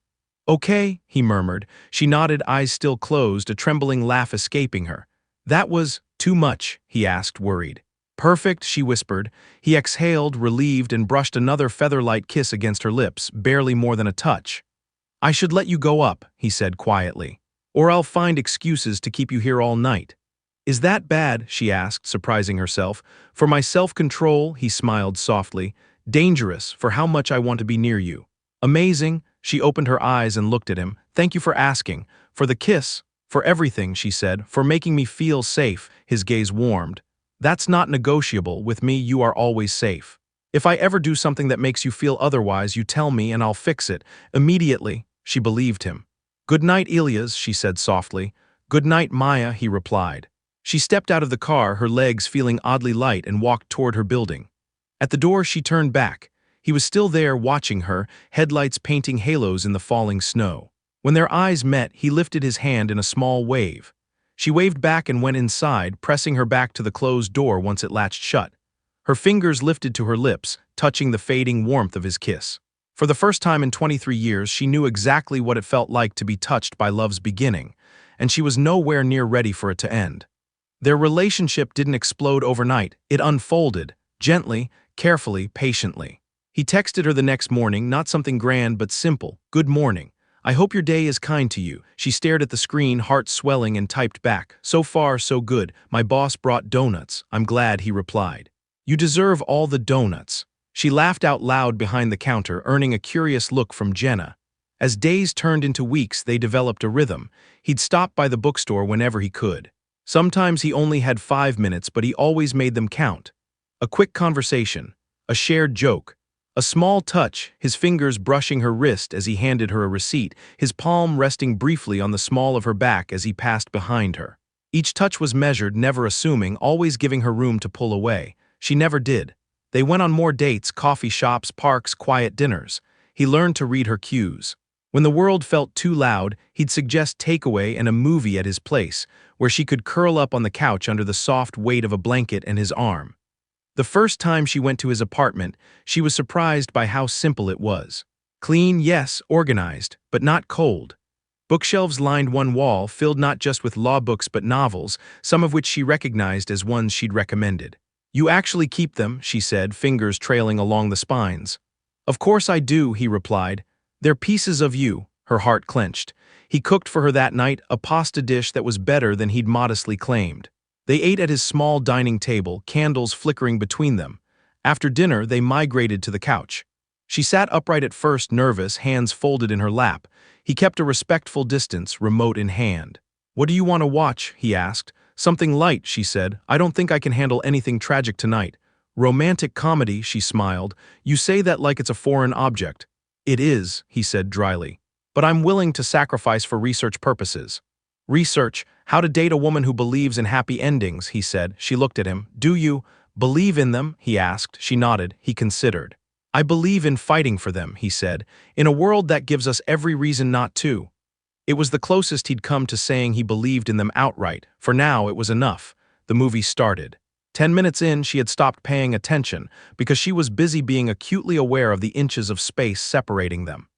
"Okay," he murmured. She nodded, eyes still closed, a trembling laugh escaping her. "That was too much?" he asked, worried. "Perfect," she whispered. He exhaled, relieved, and brushed another feather-light kiss against her lips, barely more than a touch. "I should let you go up," he said quietly. "Or I'll find excuses to keep you here all night." "Is that bad?" she asked, surprising herself. "For my self-control," he smiled softly. "Dangerous, for how much I want to be near you." "Amazing." She opened her eyes and looked at him. "Thank you for asking. For the kiss. For everything," she said. "For making me feel safe." His gaze warmed. "That's not negotiable. With me, you are always safe. If I ever do something that makes you feel otherwise, you tell me and I'll fix it." Immediately, she believed him. "Good night, Elias," she said softly. "Good night, Maya," he replied. She stepped out of the car, her legs feeling oddly light, and walked toward her building. At the door, she turned back. He was still there, watching her, headlights painting halos in the falling snow. When their eyes met, he lifted his hand in a small wave. She waved back and went inside, pressing her back to the closed door once it latched shut. Her fingers lifted to her lips, touching the fading warmth of his kiss. For the first time in 23 years, she knew exactly what it felt like to be touched by love's beginning, and she was nowhere near ready for it to end. Their relationship didn't explode overnight. It unfolded, gently, carefully, patiently. He texted her the next morning, not something grand but simple. "Good morning. I hope your day is kind to you." She stared at the screen, heart swelling, and typed back, "So far, so good. My boss brought donuts. I'm glad," he replied. "You deserve all the donuts." She laughed out loud behind the counter, earning a curious look from Jenna. As days turned into weeks, they developed a rhythm. He'd stop by the bookstore whenever he could. Sometimes he only had 5 minutes, but he always made them count. A quick conversation, a shared joke, a small touch, his fingers brushing her wrist as he handed her a receipt, his palm resting briefly on the small of her back as he passed behind her. Each touch was measured, never assuming, always giving her room to pull away. She never did. They went on more dates, coffee shops, parks, quiet dinners. He learned to read her cues. When the world felt too loud, he'd suggest takeaway and a movie at his place, where she could curl up on the couch under the soft weight of a blanket and his arm. The first time she went to his apartment, she was surprised by how simple it was. Clean, yes, organized, but not cold. Bookshelves lined one wall, filled not just with law books but novels, some of which she recognized as ones she'd recommended. "You actually keep them," she said, fingers trailing along the spines. "Of course I do," he replied. "They're pieces of you." Her heart clenched. He cooked for her that night, a pasta dish that was better than he'd modestly claimed. They ate at his small dining table, candles flickering between them. After dinner, they migrated to the couch. She sat upright at first, nervous, hands folded in her lap. He kept a respectful distance, remote in hand. "What do you want to watch?" he asked. "Something light," she said. "I don't think I can handle anything tragic tonight." "Romantic comedy," she smiled. "You say that like it's a foreign object." "It is," he said dryly. "But I'm willing to sacrifice for research purposes." "Research? How to date a woman who believes in happy endings," he said. She looked at him. "Do you believe in them?" he asked. She nodded. He considered. "I believe in fighting for them," he said, "in a world that gives us every reason not to." It was the closest he'd come to saying he believed in them outright. For now, it was enough. The movie started. 10 minutes in, she had stopped paying attention because she was busy being acutely aware of the inches of space separating them.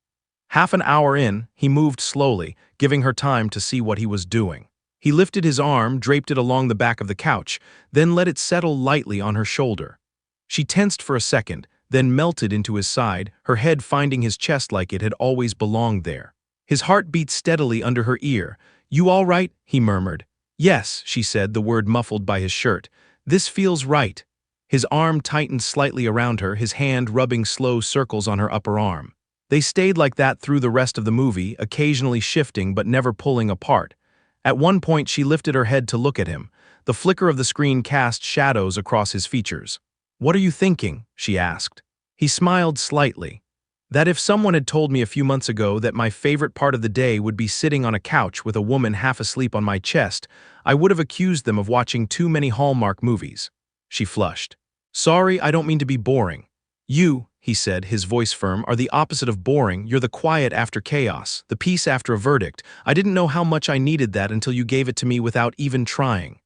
Half an hour in, he moved slowly, giving her time to see what he was doing. He lifted his arm, draped it along the back of the couch, then let it settle lightly on her shoulder. She tensed for a second, then melted into his side, her head finding his chest like it had always belonged there. His heart beat steadily under her ear. "You all right?" he murmured. "Yes," she said, the word muffled by his shirt. "This feels right." His arm tightened slightly around her, his hand rubbing slow circles on her upper arm. They stayed like that through the rest of the movie, occasionally shifting but never pulling apart. At one point, she lifted her head to look at him. The flicker of the screen cast shadows across his features. "What are you thinking?" she asked. He smiled slightly. "That if someone had told me a few months ago that my favorite part of the day would be sitting on a couch with a woman half asleep on my chest, I would have accused them of watching too many Hallmark movies." She flushed. "Sorry, I don't mean to be boring." "You," he said, his voice firm, "are the opposite of boring. You're the quiet after chaos, the peace after a verdict. I didn't know how much I needed that until you gave it to me without even trying."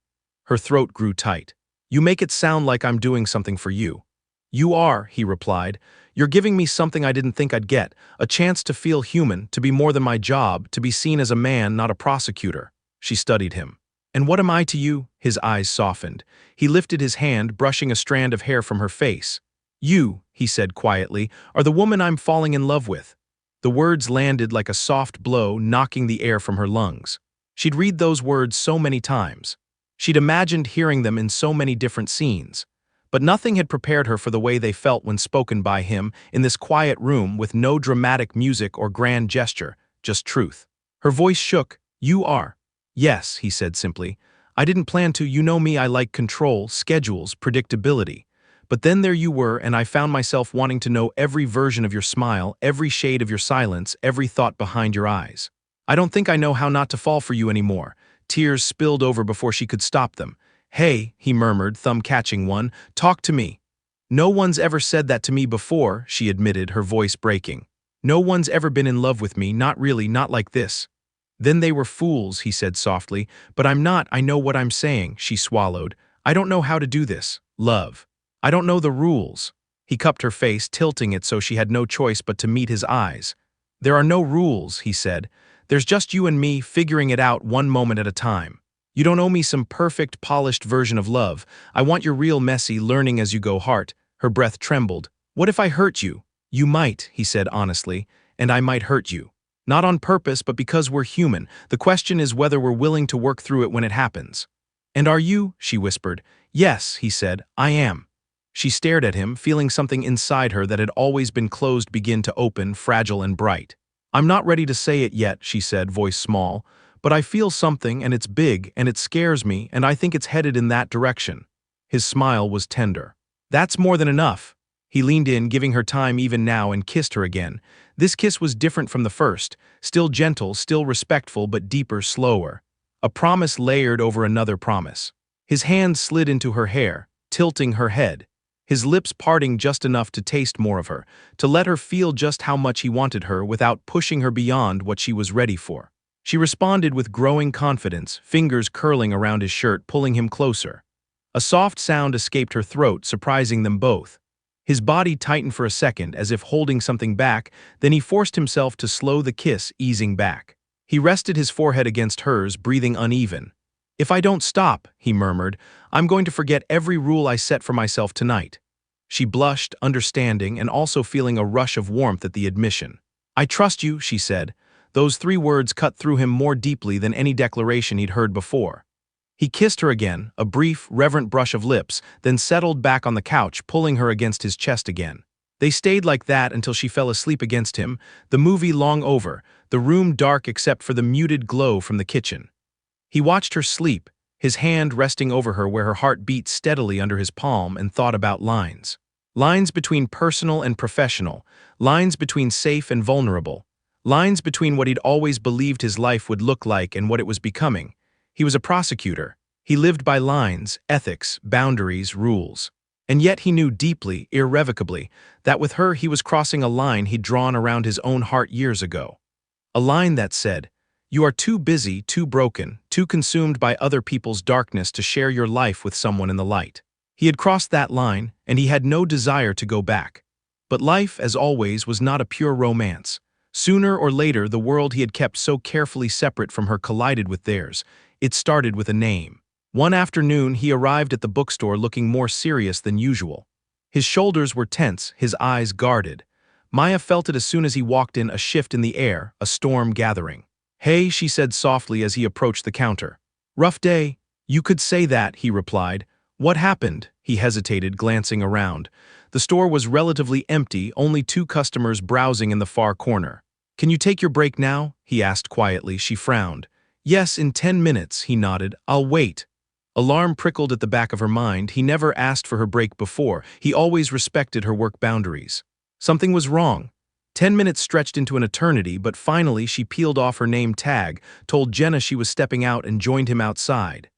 Her throat grew tight. "You make it sound like I'm doing something for you." "You are," he replied. "You're giving me something I didn't think I'd get, a chance to feel human, to be more than my job, to be seen as a man, not a prosecutor." She studied him. "And what am I to you?" His eyes softened. He lifted his hand, brushing a strand of hair from her face. "You," he said quietly, "are the woman I'm falling in love with." The words landed like a soft blow, knocking the air from her lungs. She'd read those words so many times. She'd imagined hearing them in so many different scenes. But nothing had prepared her for the way they felt when spoken by him in this quiet room with no dramatic music or grand gesture, just truth. Her voice shook. "You are." "Yes," he said simply. "I didn't plan to. You know me, I like control, schedules, predictability. But then there you were, and I found myself wanting to know every version of your smile, every shade of your silence, every thought behind your eyes. I don't think I know how not to fall for you anymore." Tears spilled over before she could stop them. "Hey," he murmured, thumb catching one, "talk to me." "No one's ever said that to me before," she admitted, her voice breaking. "No one's ever been in love with me, not really, not like this." "Then they were fools," he said softly. "But I'm not, I know what I'm saying," she swallowed. "I don't know how to do this, love. I don't know the rules." He cupped her face, tilting it so she had no choice but to meet his eyes. "There are no rules," he said. "There's just you and me figuring it out one moment at a time. You don't owe me some perfect, polished version of love. I want your real messy, learning as you go heart." Her breath trembled. "What if I hurt you?" "You might," he said honestly, "and I might hurt you. Not on purpose, but because we're human. The question is whether we're willing to work through it when it happens." "And are you?" she whispered. "Yes," he said, "I am." She stared at him, feeling something inside her that had always been closed begin to open, fragile and bright. "I'm not ready to say it yet," she said, voice small, "but I feel something, and it's big, and it scares me, and I think it's headed in that direction." His smile was tender. "That's more than enough." He leaned in, giving her time even now, and kissed her again. This kiss was different from the first, still gentle, still respectful, but deeper, slower. A promise layered over another promise. His hand slid into her hair, tilting her head. His lips parting just enough to taste more of her, to let her feel just how much he wanted her without pushing her beyond what she was ready for. She responded with growing confidence, fingers curling around his shirt, pulling him closer. A soft sound escaped her throat, surprising them both. His body tightened for a second, as if holding something back, then he forced himself to slow the kiss, easing back. He rested his forehead against hers, breathing uneven. "If I don't stop," he murmured, "I'm going to forget every rule I set for myself tonight." She blushed, understanding, and also feeling a rush of warmth at the admission. "I trust you," she said. Those 3 words cut through him more deeply than any declaration he'd heard before. He kissed her again, a brief, reverent brush of lips, then settled back on the couch, pulling her against his chest again. They stayed like that until she fell asleep against him, the movie long over, the room dark except for the muted glow from the kitchen. He watched her sleep, his hand resting over her where her heart beat steadily under his palm, and thought about lines. Lines between personal and professional, lines between safe and vulnerable, lines between what he'd always believed his life would look like and what it was becoming. He was a prosecutor. He lived by lines, ethics, boundaries, rules. And yet he knew deeply, irrevocably, that with her he was crossing a line he'd drawn around his own heart years ago. A line that said, "You are too busy, too broken, too consumed by other people's darkness to share your life with someone in the light." He had crossed that line, and he had no desire to go back. But life, as always, was not a pure romance. Sooner or later, the world he had kept so carefully separate from her collided with theirs. It started with a name. One afternoon, he arrived at the bookstore looking more serious than usual. His shoulders were tense, his eyes guarded. Maya felt it as soon as he walked in, a shift in the air, a storm gathering. "Hey," she said softly as he approached the counter. "Rough day." "You could say that," he replied. "What happened?" He hesitated, glancing around. The store was relatively empty, only 2 customers browsing in the far corner. "Can you take your break now?" he asked quietly. She frowned. "Yes, in 10 minutes," he nodded. "I'll wait." Alarm prickled at the back of her mind. He never asked for her break before. He always respected her work boundaries. Something was wrong. 10 minutes stretched into an eternity, but finally she peeled off her name tag, told Jenna she was stepping out, and joined him outside.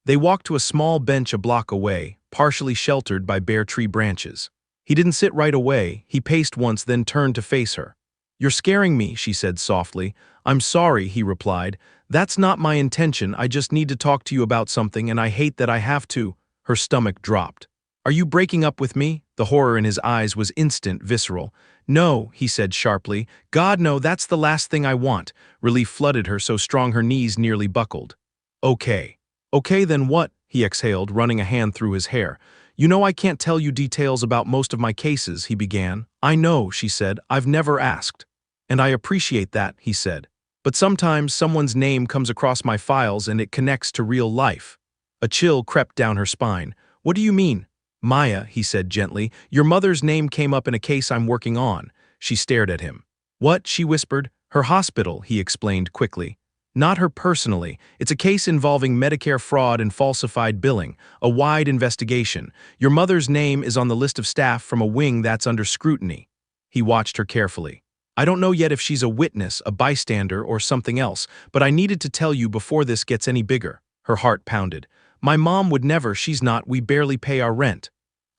They walked to a small bench a block away, partially sheltered by bare tree branches. He didn't sit right away. He paced once, then turned to face her. "You're scaring me," she said softly. "I'm sorry," he replied. "That's not my intention. I just need to talk to you about something, and I hate that I have to." Her stomach dropped. "Are you breaking up with me?" The horror in his eyes was instant, visceral. "No," he said sharply. "God, no, that's the last thing I want." Relief flooded her so strong her knees nearly buckled. "Okay. Okay, then what?" he exhaled, running a hand through his hair. "You know I can't tell you details about most of my cases," he began. "I know," she said. "I've never asked." "And I appreciate that," he said. "But sometimes someone's name comes across my files and it connects to real life." A chill crept down her spine. "What do you mean?" "Maya," he said gently, "your mother's name came up in a case I'm working on." She stared at him. "What?" she whispered. "Her hospital," he explained quickly. "Not her personally. It's a case involving Medicare fraud and falsified billing, a wide investigation. Your mother's name is on the list of staff from a wing that's under scrutiny." He watched her carefully. I don't know yet if she's a witness, a bystander, or something else, but I needed to tell you before this gets any bigger." Her heart pounded. "My mom would never, she's not, we barely pay our rent."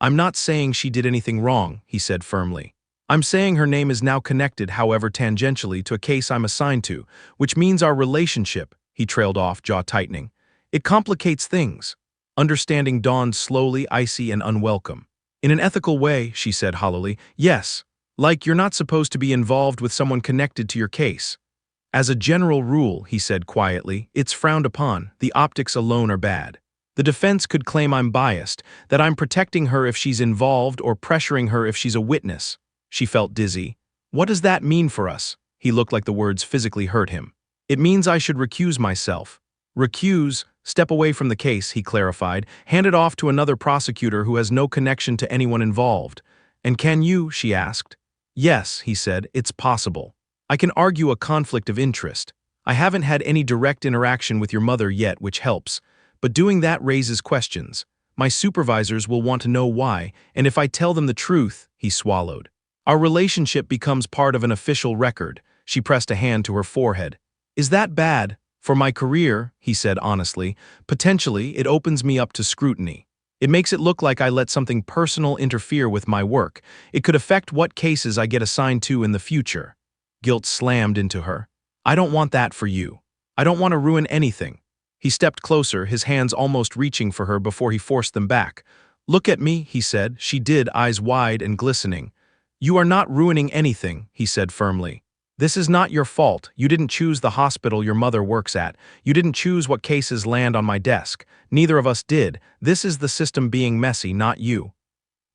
"I'm not saying she did anything wrong," he said firmly. "I'm saying her name is now connected, however tangentially, to a case I'm assigned to, which means our relationship," he trailed off, jaw tightening. "It complicates things." Understanding dawned slowly, icy, and unwelcome. "In an ethical way," she said hollowly, "yes. Like you're not supposed to be involved with someone connected to your case." "As a general rule," he said quietly, "it's frowned upon. The optics alone are bad. The defense could claim I'm biased, that I'm protecting her if she's involved or pressuring her if she's a witness." She felt dizzy. "What does that mean for us?" He looked like the words physically hurt him. "It means I should recuse myself." "Recuse? Step away from the case," he clarified. "Hand it off to another prosecutor who has no connection to anyone involved." "And can you?" she asked. "Yes," he said, "it's possible. I can argue a conflict of interest. I haven't had any direct interaction with your mother yet, which helps. But doing that raises questions. My supervisors will want to know why, and if I tell them the truth," he swallowed. "Our relationship becomes part of an official record." She pressed a hand to her forehead. "Is that bad? For my career," he said honestly, "potentially it opens me up to scrutiny. It makes it look like I let something personal interfere with my work. It could affect what cases I get assigned to in the future." Guilt slammed into her. "I don't want that for you. I don't want to ruin anything." He stepped closer, his hands almost reaching for her before he forced them back. "Look at me," he said. She did, eyes wide and glistening. "You are not ruining anything," he said firmly. "This is not your fault. You didn't choose the hospital your mother works at. You didn't choose what cases land on my desk. Neither of us did. This is the system being messy, not you."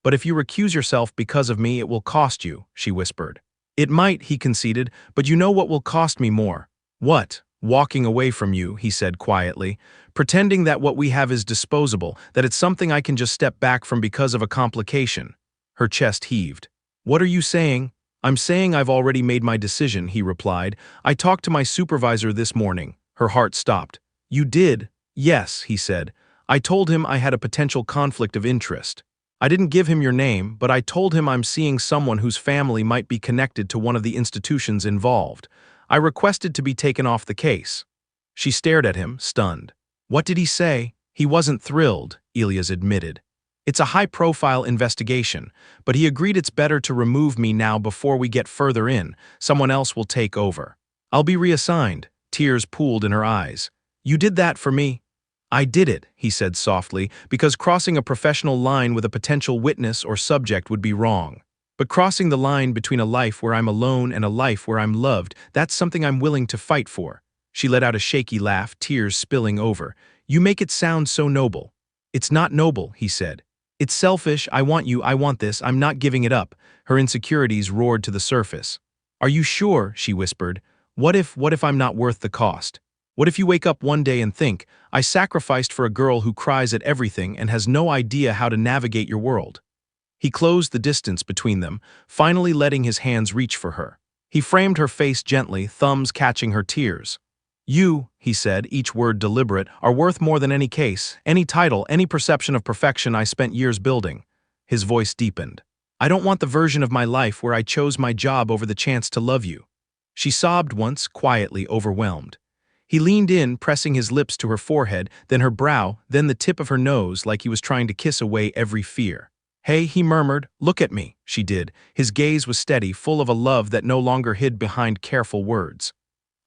"But if you recuse yourself because of me, it will cost you," she whispered. "It might," he conceded, "but you know what will cost me more." "What?" "Walking away from you," he said quietly. "Pretending that what we have is disposable, that it's something I can just step back from because of a complication." Her chest heaved. "What are you saying?" "I'm saying I've already made my decision," he replied. "I talked to my supervisor this morning." Her heart stopped. "You did?" "Yes," he said. "I told him I had a potential conflict of interest. I didn't give him your name, but I told him I'm seeing someone whose family might be connected to one of the institutions involved. I requested to be taken off the case." She stared at him, stunned. "What did he say?" "He wasn't thrilled," Elias admitted. "It's a high-profile investigation, but he agreed it's better to remove me now before we get further in. Someone else will take over. I'll be reassigned." Tears pooled in her eyes. "You did that for me?" "I did it," he said softly, "because crossing a professional line with a potential witness or subject would be wrong. But crossing the line between a life where I'm alone and a life where I'm loved, that's something I'm willing to fight for." She let out a shaky laugh, tears spilling over. "You make it sound so noble." "It's not noble," he said. "It's selfish. I want you, I want this, I'm not giving it up." Her insecurities roared to the surface. "Are you sure?" she whispered. What if I'm not worth the cost? What if you wake up one day and think, I sacrificed for a girl who cries at everything and has no idea how to navigate your world?" He closed the distance between them, finally letting his hands reach for her. He framed her face gently, thumbs catching her tears. "You," he said, each word deliberate, "are worth more than any case, any title, any perception of perfection I spent years building." His voice deepened. "I don't want the version of my life where I chose my job over the chance to love you." She sobbed once, quietly, overwhelmed. He leaned in, pressing his lips to her forehead, then her brow, then the tip of her nose, like he was trying to kiss away every fear. "Hey," he murmured, "look at me." She did. His gaze was steady, full of a love that no longer hid behind careful words.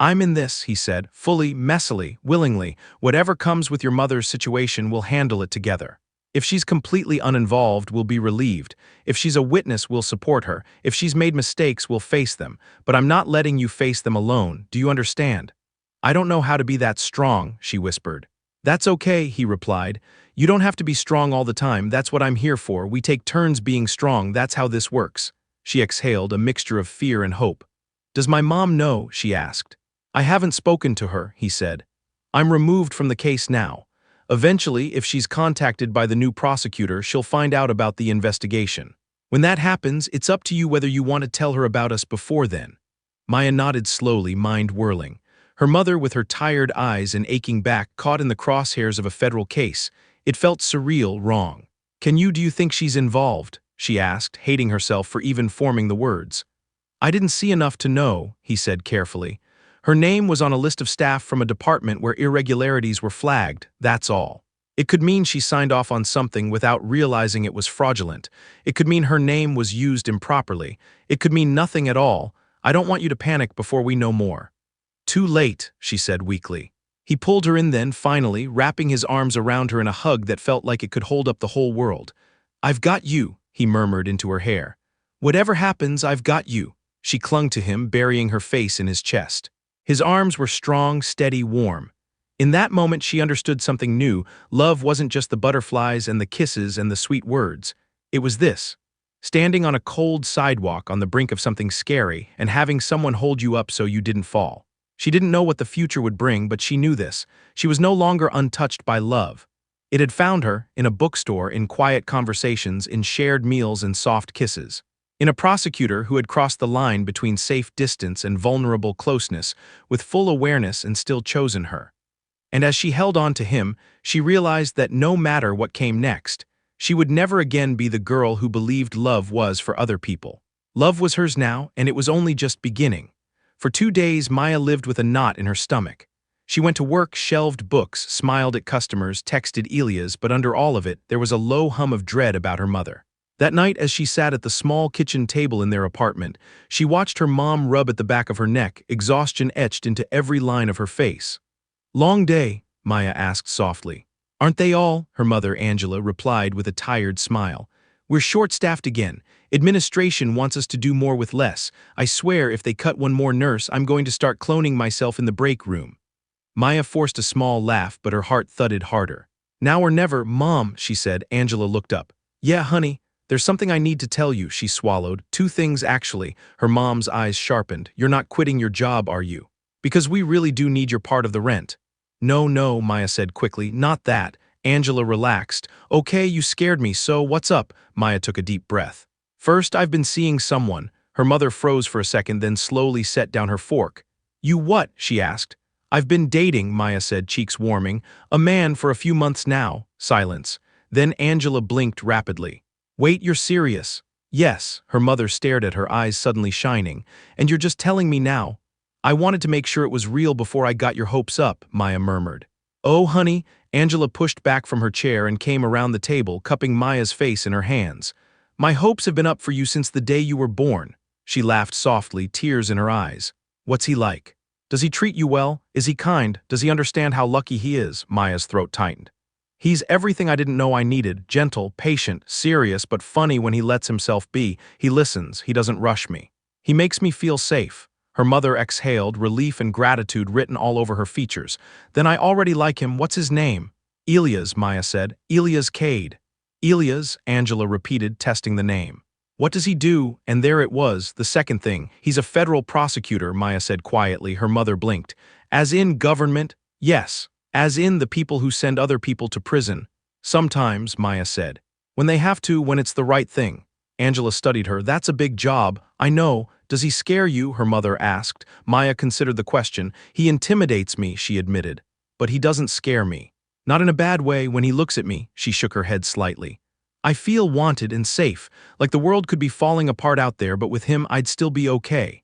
"I'm in this," he said, "fully, messily, willingly. Whatever comes with your mother's situation, we'll handle it together. If she's completely uninvolved, we'll be relieved. If she's a witness, we'll support her. If she's made mistakes, we'll face them. But I'm not letting you face them alone. Do you understand?" "I don't know how to be that strong," she whispered. "That's okay," he replied. "You don't have to be strong all the time. That's what I'm here for. We take turns being strong. That's how this works." She exhaled, a mixture of fear and hope. "Does my mom know?" she asked. "I haven't spoken to her," he said. "I'm removed from the case now. Eventually, if she's contacted by the new prosecutor, she'll find out about the investigation. When that happens, it's up to you whether you want to tell her about us before then." Maya nodded slowly, mind whirling. Her mother, with her tired eyes and aching back, caught in the crosshairs of a federal case. It felt surreal, wrong. Do you think she's involved?" she asked, hating herself for even forming the words. I didn't see enough to know, he said carefully. Her name was on a list of staff from a department where irregularities were flagged, that's all. It could mean she signed off on something without realizing it was fraudulent. It could mean her name was used improperly. It could mean nothing at all. I don't want you to panic before we know more. Too late, she said weakly. He pulled her in then, finally, wrapping his arms around her in a hug that felt like it could hold up the whole world. I've got you, he murmured into her hair. Whatever happens, I've got you. She clung to him, burying her face in his chest. His arms were strong, steady, warm. In that moment she understood something new. Love wasn't just the butterflies and the kisses and the sweet words. It was this. Standing on a cold sidewalk on the brink of something scary and having someone hold you up so you didn't fall. She didn't know what the future would bring, but she knew this. She was no longer untouched by love. It had found her in a bookstore, in quiet conversations, in shared meals and soft kisses. In a prosecutor who had crossed the line between safe distance and vulnerable closeness, with full awareness and still chosen her. And as she held on to him, she realized that no matter what came next, she would never again be the girl who believed love was for other people. Love was hers now, and it was only just beginning. For 2 days, Maya lived with a knot in her stomach. She went to work, shelved books, smiled at customers, texted Elias, but under all of it, there was a low hum of dread about her mother. That night, as she sat at the small kitchen table in their apartment, she watched her mom rub at the back of her neck, exhaustion etched into every line of her face. Long day, Maya asked softly. Aren't they all? Her mother, Angela, replied with a tired smile. We're short-staffed again. Administration wants us to do more with less. I swear if they cut one more nurse, I'm going to start cloning myself in the break room. Maya forced a small laugh, but her heart thudded harder. Now or never, Mom, she said. Angela looked up. Yeah, honey, there's something I need to tell you, she swallowed. 2 things, actually. Her mom's eyes sharpened. You're not quitting your job, are you? Because we really do need your part of the rent. No, Maya said quickly, not that. Angela relaxed. Okay, you scared me, so what's up? Maya took a deep breath. First, I've been seeing someone. Her mother froze for a second, then slowly set down her fork. You what? She asked. I've been dating, Maya said, cheeks warming. A man for a few months now. Silence. Then Angela blinked rapidly. Wait, you're serious? Yes, her mother stared at her, eyes suddenly shining. And you're just telling me now? I wanted to make sure it was real before I got your hopes up, Maya murmured. Oh, honey, Angela pushed back from her chair and came around the table, cupping Maya's face in her hands. My hopes have been up for you since the day you were born. She laughed softly, tears in her eyes. What's he like? Does he treat you well? Is he kind? Does he understand how lucky he is? Maya's throat tightened. He's everything I didn't know I needed, gentle, patient, serious, but funny when he lets himself be. He listens, he doesn't rush me. He makes me feel safe. Her mother exhaled, relief and gratitude written all over her features. Then I already like him. What's his name? Elias, Maya said. Elias Cade. Elias, Angela repeated, testing the name. What does he do? And there it was, the second thing. He's a federal prosecutor, Maya said quietly. Her mother blinked. As in government? Yes. As in the people who send other people to prison. Sometimes, Maya said. When they have to, when it's the right thing. Angela studied her. That's a big job. I know. Does he scare you? Her mother asked. Maya considered the question. He intimidates me, she admitted. But he doesn't scare me. Not in a bad way. When he looks at me, she shook her head slightly. I feel wanted and safe, like the world could be falling apart out there, but with him I'd still be okay.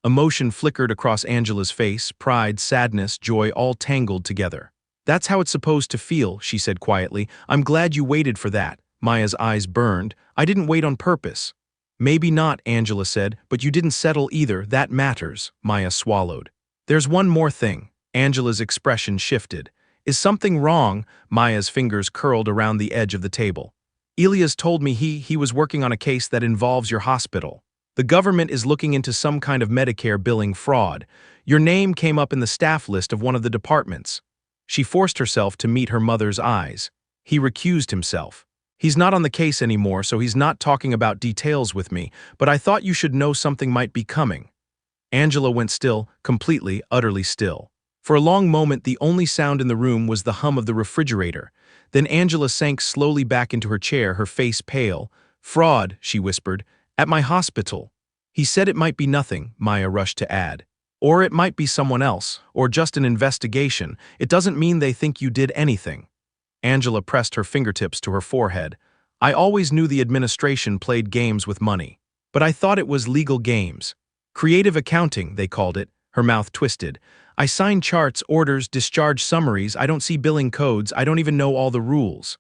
Emotion flickered across Angela's face, pride, sadness, joy, all tangled together. That's how it's supposed to feel, she said quietly. I'm glad you waited for that. Maya's eyes burned. I didn't wait on purpose. Maybe not, Angela said, but you didn't settle either. That matters, Maya swallowed. There's one more thing. Angela's expression shifted. Is something wrong? Maya's fingers curled around the edge of the table. Elias told me he was working on a case that involves your hospital. The government is looking into some kind of Medicare billing fraud. Your name came up in the staff list of one of the departments. She forced herself to meet her mother's eyes. He recused himself. He's not on the case anymore, so he's not talking about details with me, but I thought you should know something might be coming. Angela went still, completely, utterly still. For a long moment, the only sound in the room was the hum of the refrigerator. Then Angela sank slowly back into her chair, her face pale. Fraud, she whispered, at my hospital. He said it might be nothing, Maya rushed to add. Or it might be someone else, or just an investigation. It doesn't mean they think you did anything. Angela pressed her fingertips to her forehead. I always knew the administration played games with money. But I thought it was legal games. Creative accounting, they called it, her mouth twisted. I sign charts, orders, discharge summaries, I don't see billing codes, I don't even know all the rules.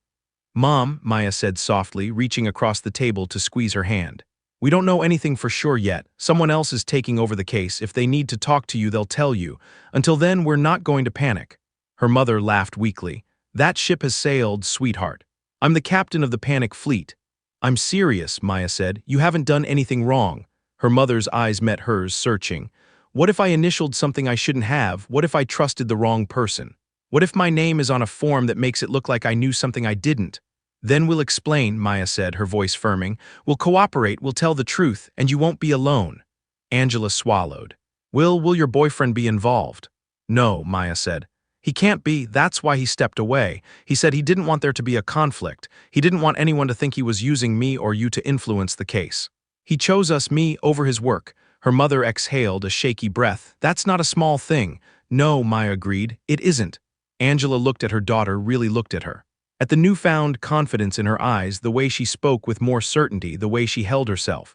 Mom, Maya said softly, reaching across the table to squeeze her hand. We don't know anything for sure yet. Someone else is taking over the case. If they need to talk to you, they'll tell you. Until then, we're not going to panic. Her mother laughed weakly. That ship has sailed, sweetheart. I'm the captain of the panic fleet. I'm serious, Maya said. You haven't done anything wrong. Her mother's eyes met hers, searching. What if I initialed something I shouldn't have? What if I trusted the wrong person? What if my name is on a form that makes it look like I knew something I didn't? Then we'll explain, Maya said, her voice firming. We'll cooperate, we'll tell the truth, and you won't be alone. Angela swallowed. Will your boyfriend be involved? No, Maya said. He can't be, that's why he stepped away. He said he didn't want there to be a conflict. He didn't want anyone to think he was using me or you to influence the case. He chose us, me, over his work. Her mother exhaled a shaky breath. That's not a small thing. No, Maya agreed, it isn't. Angela looked at her daughter, really looked at her. At the newfound confidence in her eyes, the way she spoke with more certainty, the way she held herself.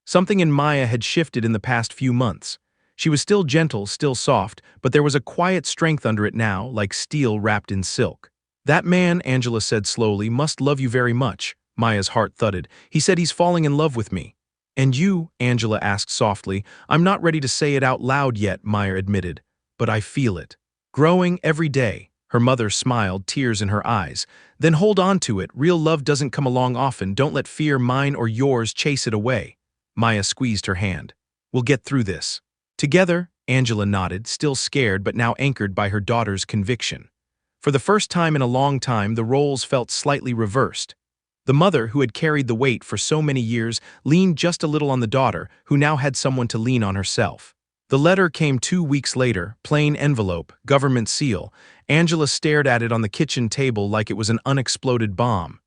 Something in Maya had shifted in the past few months. She was still gentle, still soft, but there was a quiet strength under it now, like steel wrapped in silk. That man, Angela said slowly, must love you very much. Maya's heart thudded. He said he's falling in love with me. And you, Angela asked softly. I'm not ready to say it out loud yet, Maya admitted. But I feel it. Growing every day. Her mother smiled, tears in her eyes. Then hold on to it. Real love doesn't come along often. Don't let fear, mine or yours, chase it away. Maya squeezed her hand. We'll get through this. Together, Angela nodded, still scared but now anchored by her daughter's conviction. For the first time in a long time, the roles felt slightly reversed. The mother, who had carried the weight for so many years, leaned just a little on the daughter, who now had someone to lean on herself. The letter came 2 weeks later, plain envelope, government seal. Angela stared at it on the kitchen table like it was an unexploded bomb.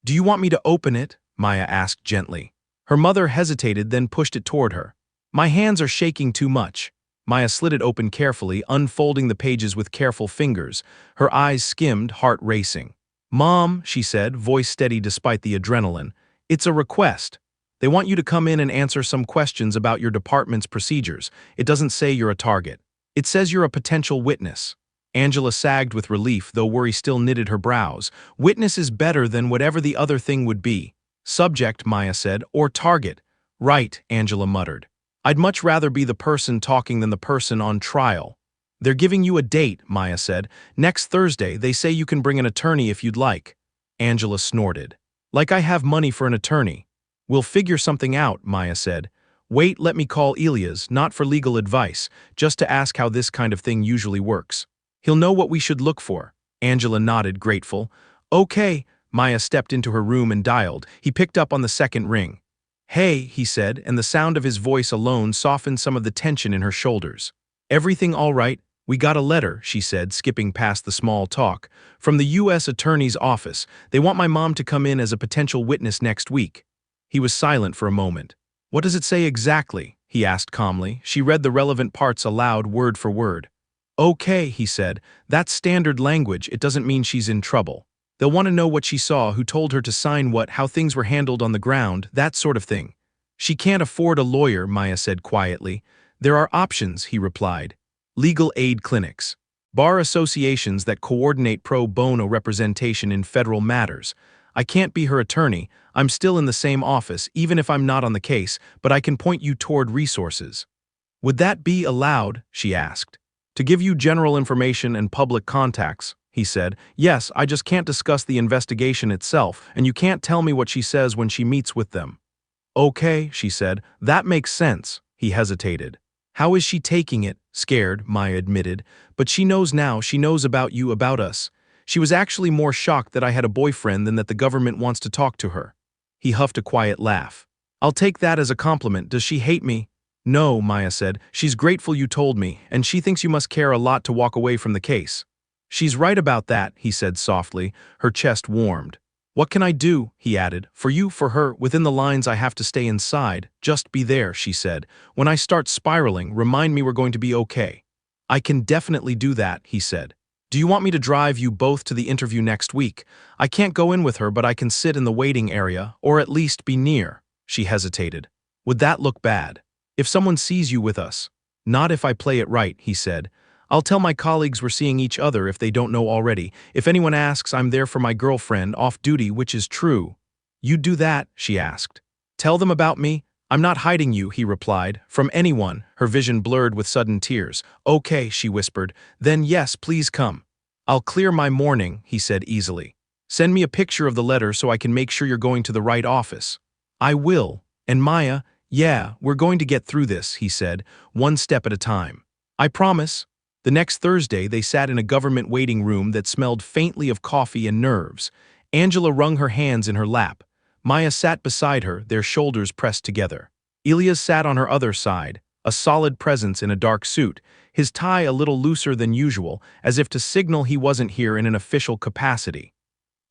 Do you want me to open it? Maya asked gently. Her mother hesitated, then pushed it toward her. My hands are shaking too much. Maya slid it open carefully, unfolding the pages with careful fingers. Her eyes skimmed, heart racing. Mom, she said, voice steady despite the adrenaline, it's a request. They want you to come in and answer some questions about your department's procedures. It doesn't say you're a target. It says you're a potential witness. Angela sagged with relief, though worry still knitted her brows. Witness is better than whatever the other thing would be. Subject, Maya said, or target. Right, Angela muttered. I'd much rather be the person talking than the person on trial. They're giving you a date, Maya said. Next Thursday, they say you can bring an attorney if you'd like. Angela snorted. Like I have money for an attorney. We'll figure something out, Maya said. Wait, let me call Elias, not for legal advice, just to ask how this kind of thing usually works. He'll know what we should look for. Angela nodded, grateful. Okay. Maya stepped into her room and dialed. He picked up on the second ring. Hey, he said, and the sound of his voice alone softened some of the tension in her shoulders. Everything all right? We got a letter, she said, skipping past the small talk. From the U.S. Attorney's office. They want my mom to come in as a potential witness next week. He was silent for a moment. What does it say exactly? He asked calmly. She read the relevant parts aloud, word for word. Okay, he said. That's standard language. It doesn't mean she's in trouble. They'll want to know what she saw, who told her to sign what, how things were handled on the ground, that sort of thing. She can't afford a lawyer, Maya said quietly. There are options, he replied. Legal aid clinics. Bar associations that coordinate pro bono representation in federal matters. I can't be her attorney. I'm still in the same office, even if I'm not on the case, but I can point you toward resources. Would that be allowed? She asked. To give you general information and public contacts, he said. Yes, I just can't discuss the investigation itself, and you can't tell me what she says when she meets with them. Okay, she said. That makes sense. He hesitated. How is she taking it? Scared, Maya admitted. But she knows now. She knows about you, about us. She was actually more shocked that I had a boyfriend than that the government wants to talk to her. He huffed a quiet laugh. I'll take that as a compliment. Does she hate me? No, Maya said. She's grateful you told me, and she thinks you must care a lot to walk away from the case. She's right about that, he said softly. Her chest warmed. What can I do? He added. For you, for her, within the lines I have to stay inside. Just be there, she said. When I start spiraling, remind me we're going to be okay. I can definitely do that, he said. Do you want me to drive you both to the interview next week? I can't go in with her, but I can sit in the waiting area, or at least be near. She hesitated. Would that look bad? If someone sees you with us. Not if I play it right, he said. I'll tell my colleagues we're seeing each other if they don't know already. If anyone asks, I'm there for my girlfriend, off duty, which is true. You'd do that, she asked. Tell them about me? I'm not hiding you, he replied. From anyone, her vision blurred with sudden tears. Okay, she whispered. Then yes, please come. I'll clear my morning, he said easily. Send me a picture of the letter so I can make sure you're going to the right office. I will. And Maya, yeah, we're going to get through this, he said, one step at a time. I promise. The next Thursday, they sat in a government waiting room that smelled faintly of coffee and nerves. Angela wrung her hands in her lap. Maya sat beside her, their shoulders pressed together. Elias sat on her other side, a solid presence in a dark suit, his tie a little looser than usual, as if to signal he wasn't here in an official capacity.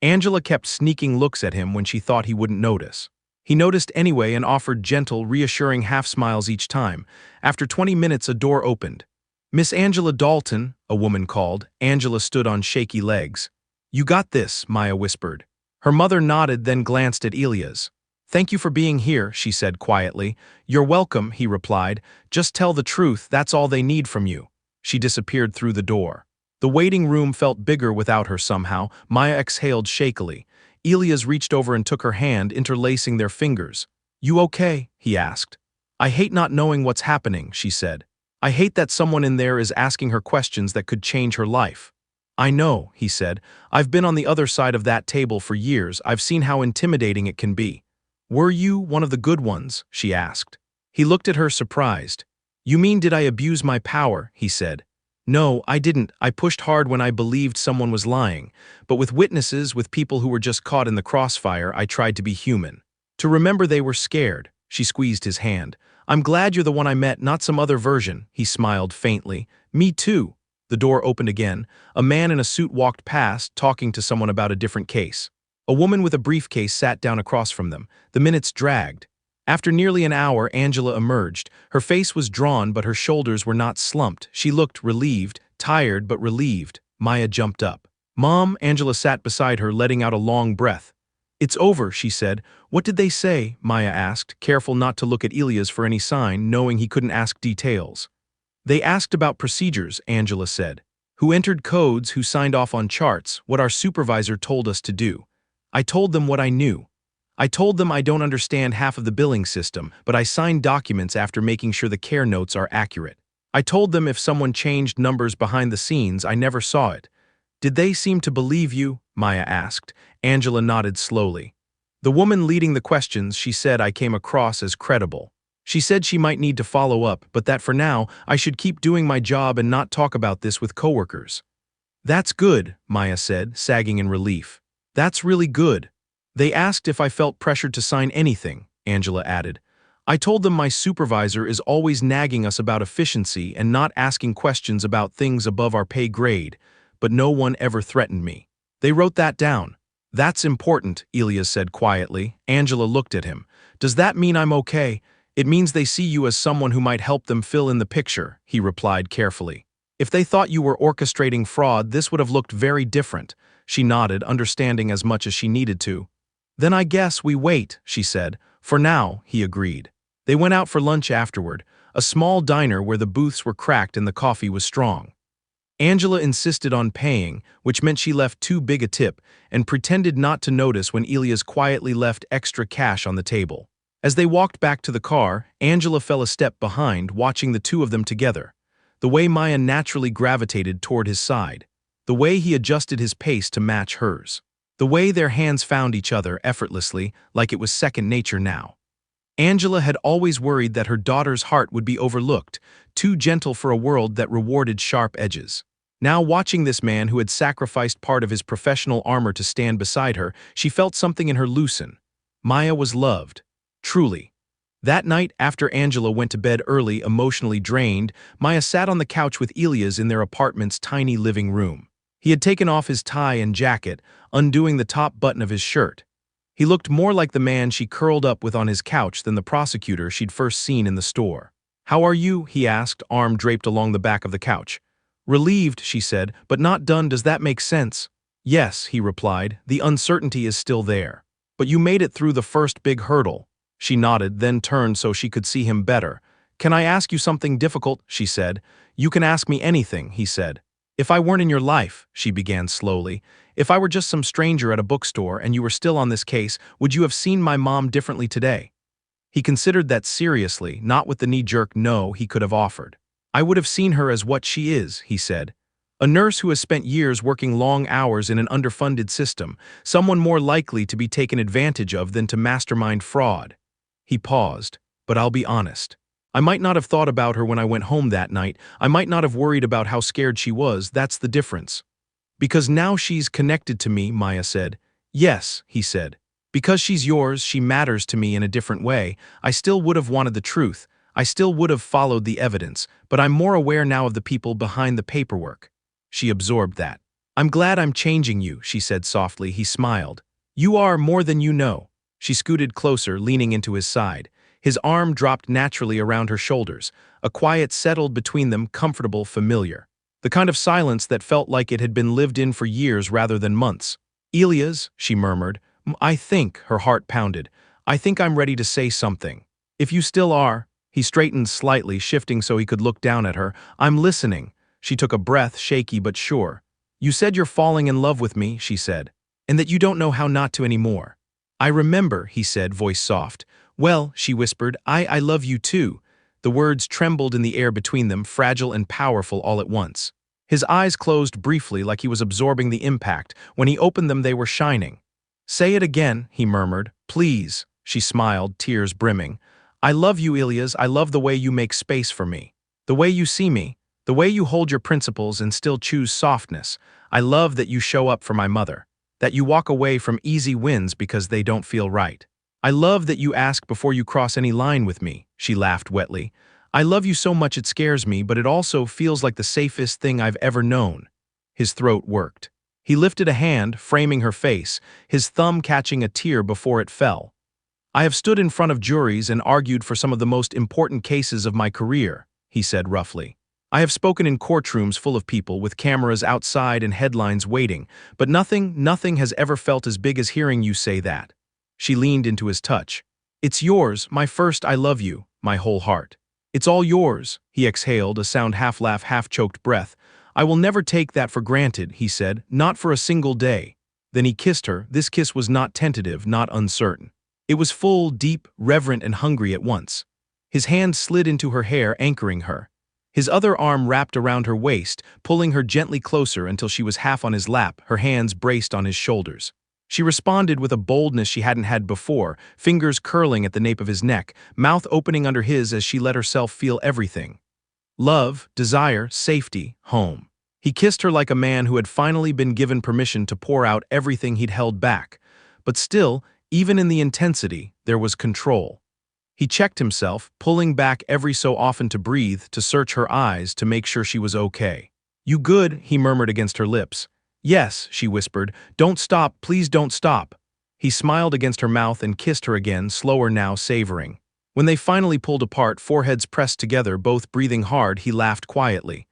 Angela kept sneaking looks at him when she thought he wouldn't notice. He noticed anyway and offered gentle, reassuring half-smiles each time. After 20 minutes, a door opened. Miss Angela Dalton, a woman called. Angela stood on shaky legs. You got this, Maya whispered. Her mother nodded, then glanced at Elias. Thank you for being here, she said quietly. You're welcome, he replied. Just tell the truth, that's all they need from you. She disappeared through the door. The waiting room felt bigger without her somehow. Maya exhaled shakily. Elias reached over and took her hand, interlacing their fingers. You okay? He asked. I hate not knowing what's happening, she said. I hate that someone in there is asking her questions that could change her life. I know, he said. I've been on the other side of that table for years. I've seen how intimidating it can be. Were you one of the good ones? She asked. He looked at her surprised. You mean did I abuse my power? He said. No, I didn't. I pushed hard when I believed someone was lying. But with witnesses, with people who were just caught in the crossfire, I tried to be human. To remember they were scared. She squeezed his hand. I'm glad you're the one I met, not some other version. He smiled faintly. Me too. The door opened again. A man in a suit walked past, talking to someone about a different case. A woman with a briefcase sat down across from them. The minutes dragged. After nearly an hour, Angela emerged. Her face was drawn, but her shoulders were not slumped. She looked relieved, tired but relieved. Maya jumped up. Mom, Angela sat beside her, letting out a long breath. It's over, she said. What did they say? Maya asked, careful not to look at Elias for any sign, knowing he couldn't ask details. They asked about procedures, Angela said. Who entered codes, who signed off on charts, what our supervisor told us to do. I told them what I knew. I told them I don't understand half of the billing system, but I signed documents after making sure the care notes are accurate. I told them if someone changed numbers behind the scenes, I never saw it. Did they seem to believe you? Maya asked. Angela nodded slowly. The woman leading the questions, she said I came across as credible. She said she might need to follow up, but that for now, I should keep doing my job and not talk about this with coworkers. That's good, Maya said, sagging in relief. That's really good. They asked if I felt pressured to sign anything, Angela added. I told them my supervisor is always nagging us about efficiency and not asking questions about things above our pay grade, but no one ever threatened me. They wrote that down. That's important, Elias said quietly. Angela looked at him. Does that mean I'm okay? It means they see you as someone who might help them fill in the picture, he replied carefully. If they thought you were orchestrating fraud, this would have looked very different. She nodded, understanding as much as she needed to. Then I guess we wait, she said. For now, he agreed. They went out for lunch afterward, a small diner where the booths were cracked and the coffee was strong. Angela insisted on paying, which meant she left too big a tip, and pretended not to notice when Elias quietly left extra cash on the table. As they walked back to the car, Angela fell a step behind, watching the two of them together. The way Maya naturally gravitated toward his side. The way he adjusted his pace to match hers. The way their hands found each other effortlessly, like it was second nature now. Angela had always worried that her daughter's heart would be overlooked, too gentle for a world that rewarded sharp edges. Now watching this man who had sacrificed part of his professional armor to stand beside her, she felt something in her loosen. Maya was loved. Truly. That night, after Angela went to bed early, emotionally drained, Maya sat on the couch with Elias in their apartment's tiny living room. He had taken off his tie and jacket, undoing the top button of his shirt. He looked more like the man she curled up with on his couch than the prosecutor she'd first seen in the store. How are you? He asked, arm draped along the back of the couch. Relieved, she said, but not done. Does that make sense? Yes, he replied. The uncertainty is still there. But you made it through the first big hurdle. She nodded, then turned so she could see him better. "Can I ask you something difficult?" she said. "You can ask me anything," he said. "If I weren't in your life," she began slowly, "if I were just some stranger at a bookstore and you were still on this case, would you have seen my mom differently today?" He considered that seriously, not with the knee-jerk no he could have offered. "I would have seen her as what she is," he said. "A nurse who has spent years working long hours in an underfunded system, someone more likely to be taken advantage of than to mastermind fraud." He paused. "But I'll be honest. I might not have thought about her when I went home that night. I might not have worried about how scared she was. That's the difference." "Because now she's connected to me," Maya said. "Yes," he said. "Because she's yours, she matters to me in a different way. I still would have wanted the truth. I still would have followed the evidence, but I'm more aware now of the people behind the paperwork." She absorbed that. "I'm glad I'm changing you," she said softly. He smiled. "You are more than you know." She scooted closer, leaning into his side. His arm dropped naturally around her shoulders. A quiet settled between them, comfortable, familiar. The kind of silence that felt like it had been lived in for years rather than months. "Elias," she murmured, "I think," her heart pounded, "I think I'm ready to say something. If you still are." He straightened slightly, shifting so he could look down at her. "I'm listening." She took a breath, shaky but sure. "You said you're falling in love with me," she said, "and that you don't know how not to anymore." "I remember," he said, voice soft. "Well," she whispered, I love you too." The words trembled in the air between them, fragile and powerful all at once. His eyes closed briefly like he was absorbing the impact. When he opened them, they were shining. "Say it again," he murmured. "Please." She smiled, tears brimming. "I love you, Elias. I love the way you make space for me. The way you see me. The way you hold your principles and still choose softness. I love that you show up for my mother. That you walk away from easy wins because they don't feel right. I love that you ask before you cross any line with me," she laughed wetly. "I love you so much it scares me, but it also feels like the safest thing I've ever known." His throat worked. He lifted a hand, framing her face, his thumb catching a tear before it fell. "I have stood in front of juries and argued for some of the most important cases of my career," he said roughly. "I have spoken in courtrooms full of people with cameras outside and headlines waiting, but nothing has ever felt as big as hearing you say that." She leaned into his touch. "It's yours, my first I love you, my whole heart. It's all yours," he exhaled, a sound half-laugh, half-choked breath. "I will never take that for granted," he said, "not for a single day." Then he kissed her. This kiss was not tentative, not uncertain. It was full, deep, reverent, and hungry at once. His hand slid into her hair, anchoring her. His other arm wrapped around her waist, pulling her gently closer until she was half on his lap, her hands braced on his shoulders. She responded with a boldness she hadn't had before, fingers curling at the nape of his neck, mouth opening under his as she let herself feel everything. Love, desire, safety, home. He kissed her like a man who had finally been given permission to pour out everything he'd held back. But still, even in the intensity, there was control. He checked himself, pulling back every so often to breathe, to search her eyes, to make sure she was okay. "You good?" he murmured against her lips. "Yes," she whispered. "Don't stop, please don't stop." He smiled against her mouth and kissed her again, slower now, savoring. When they finally pulled apart, foreheads pressed together, both breathing hard, he laughed quietly.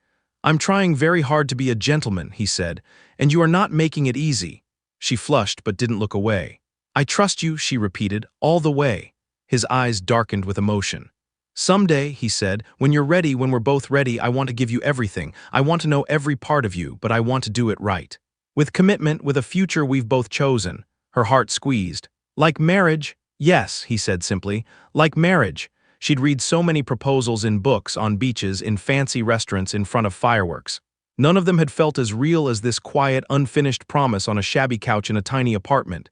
"I'm trying very hard to be a gentleman," he said, "and you are not making it easy." She flushed but didn't look away. "I trust you," she repeated, "all the way." His eyes darkened with emotion. "Someday," he said, "when you're ready, when we're both ready, I want to give you everything. I want to know every part of you, but I want to do it right. With commitment, with a future we've both chosen." Her heart squeezed. "Like marriage?" "Yes," he said simply. "Like marriage." She'd read so many proposals in books, on beaches, in fancy restaurants, in front of fireworks. None of them had felt as real as this quiet, unfinished promise on a shabby couch in a tiny apartment.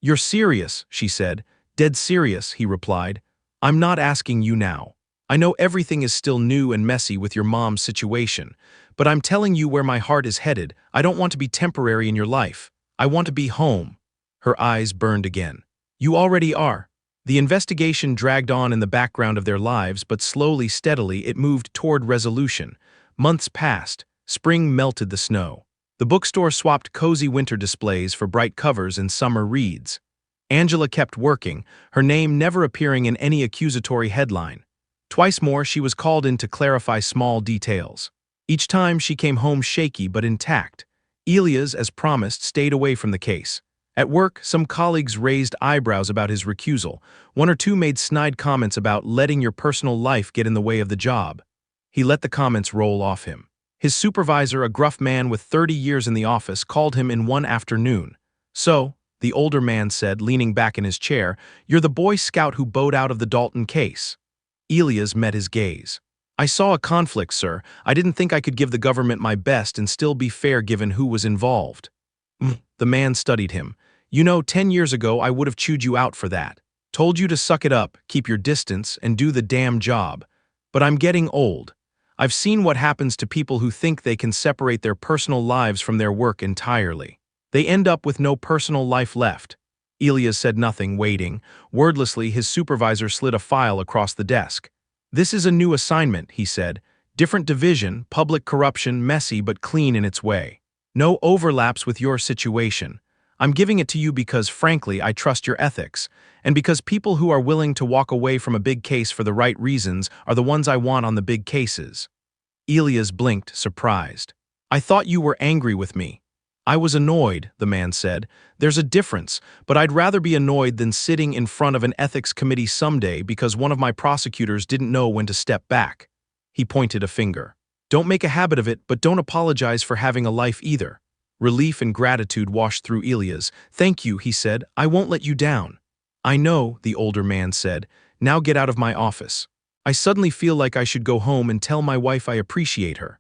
"You're serious," she said. "Dead serious," he replied. "I'm not asking you now. I know everything is still new and messy with your mom's situation, but I'm telling you where my heart is headed. I don't want to be temporary in your life. I want to be home." Her eyes burned again. "You already are." The investigation dragged on in the background of their lives, but slowly, steadily, it moved toward resolution. Months passed. Spring melted the snow. The bookstore swapped cozy winter displays for bright covers and summer reads. Angela kept working, her name never appearing in any accusatory headline. Twice more she was called in to clarify small details. Each time she came home shaky but intact. Elias, as promised, stayed away from the case. At work, some colleagues raised eyebrows about his recusal. One or two made snide comments about letting your personal life get in the way of the job. He let the comments roll off him. His supervisor, a gruff man with 30 years in the office, called him in one afternoon. "So," the older man said, leaning back in his chair, "you're the Boy Scout who bowed out of the Dalton case." Elias met his gaze. "I saw a conflict, sir. I didn't think I could give the government my best and still be fair given who was involved." The man studied him. "You know, 10 years ago I would have chewed you out for that. Told you to suck it up, keep your distance, and do the damn job. But I'm getting old. I've seen what happens to people who think they can separate their personal lives from their work entirely. They end up with no personal life left." Elias said nothing, waiting. Wordlessly, his supervisor slid a file across the desk. "This is a new assignment," he said. "Different division, public corruption, messy but clean in its way. No overlaps with your situation. I'm giving it to you because, frankly, I trust your ethics, and because people who are willing to walk away from a big case for the right reasons are the ones I want on the big cases." Elias blinked, surprised. "I thought you were angry with me." "I was annoyed," the man said. "There's a difference, but I'd rather be annoyed than sitting in front of an ethics committee someday because one of my prosecutors didn't know when to step back." He pointed a finger. "Don't make a habit of it, but don't apologize for having a life either." Relief and gratitude washed through Elias. "Thank you," he said. "I won't let you down." "I know," the older man said. "Now get out of my office. I suddenly feel like I should go home and tell my wife I appreciate her."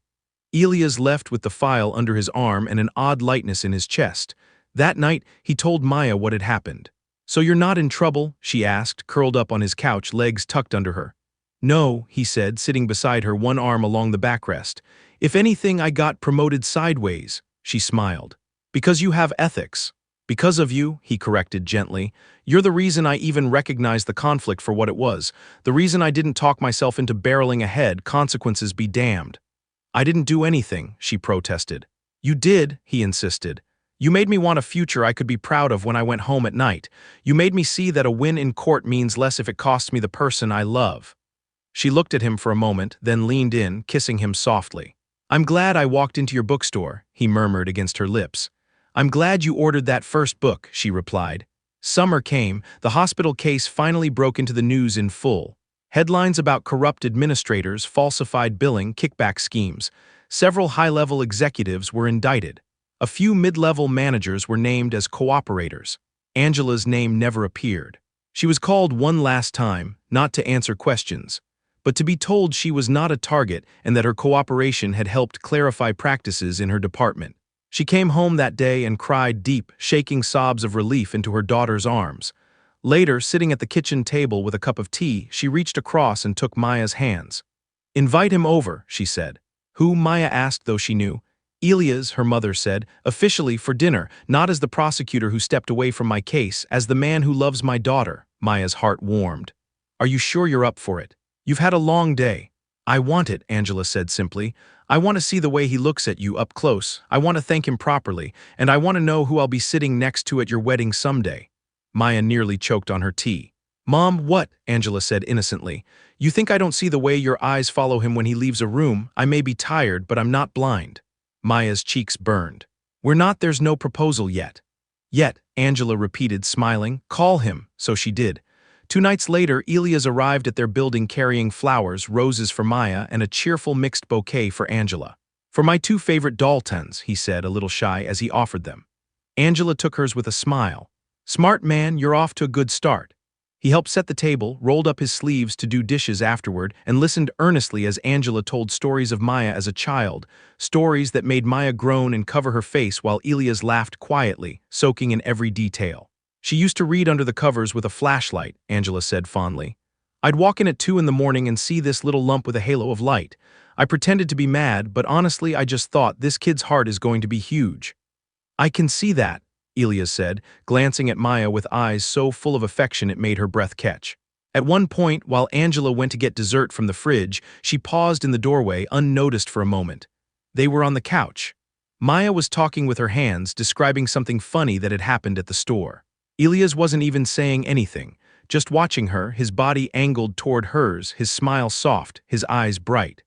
Elias left with the file under his arm and an odd lightness in his chest. That night, he told Maya what had happened. "So you're not in trouble?" she asked, curled up on his couch, legs tucked under her. "No," he said, sitting beside her, one arm along the backrest. "If anything, I got promoted sideways." She smiled. "Because you have ethics." "Because of you," he corrected gently. "You're the reason I even recognized the conflict for what it was. The reason I didn't talk myself into barreling ahead, consequences be damned." "I didn't do anything," she protested. "You did," he insisted. "You made me want a future I could be proud of when I went home at night. You made me see that a win in court means less if it costs me the person I love." She looked at him for a moment, then leaned in, kissing him softly. "I'm glad I walked into your bookstore," he murmured against her lips. "I'm glad you ordered that first book," she replied. Summer came. The hospital case finally broke into the news in full. Headlines about corrupt administrators, falsified billing, kickback schemes. Several high-level executives were indicted. A few mid-level managers were named as cooperators. Angela's name never appeared. She was called one last time, not to answer questions, but to be told she was not a target and that her cooperation had helped clarify practices in her department. She came home that day and cried deep, shaking sobs of relief into her daughter's arms. Later, sitting at the kitchen table with a cup of tea, she reached across and took Maya's hands. "Invite him over," she said. "Who?" Maya asked, though she knew. "Elias," her mother said, "officially for dinner, not as the prosecutor who stepped away from my case, as the man who loves my daughter." Maya's heart warmed. "Are you sure you're up for it? You've had a long day." "I want it," Angela said simply. "I want to see the way he looks at you up close. I want to thank him properly, and I want to know who I'll be sitting next to at your wedding someday." Maya nearly choked on her tea. "Mom, what?" Angela said innocently. "You think I don't see the way your eyes follow him when he leaves a room? I may be tired, but I'm not blind." Maya's cheeks burned. "We're not. There's no proposal yet." "Yet," Angela repeated, smiling. "Call him." So she did. 2 nights later, Elias arrived at their building carrying flowers, roses for Maya, and a cheerful mixed bouquet for Angela. "For my 2 favorite Daltons," he said, a little shy, as he offered them. Angela took hers with a smile. "Smart man, you're off to a good start." He helped set the table, rolled up his sleeves to do dishes afterward, and listened earnestly as Angela told stories of Maya as a child, stories that made Maya groan and cover her face while Elias laughed quietly, soaking in every detail. "She used to read under the covers with a flashlight," Angela said fondly. "I'd walk in at 2 in the morning and see this little lump with a halo of light. I pretended to be mad, but honestly I just thought this kid's heart is going to be huge." "I can see that," Elias said, glancing at Maya with eyes so full of affection it made her breath catch. At one point, while Angela went to get dessert from the fridge, she paused in the doorway, unnoticed for a moment. They were on the couch. Maya was talking with her hands, describing something funny that had happened at the store. Elias wasn't even saying anything, just watching her, his body angled toward hers, his smile soft, his eyes bright.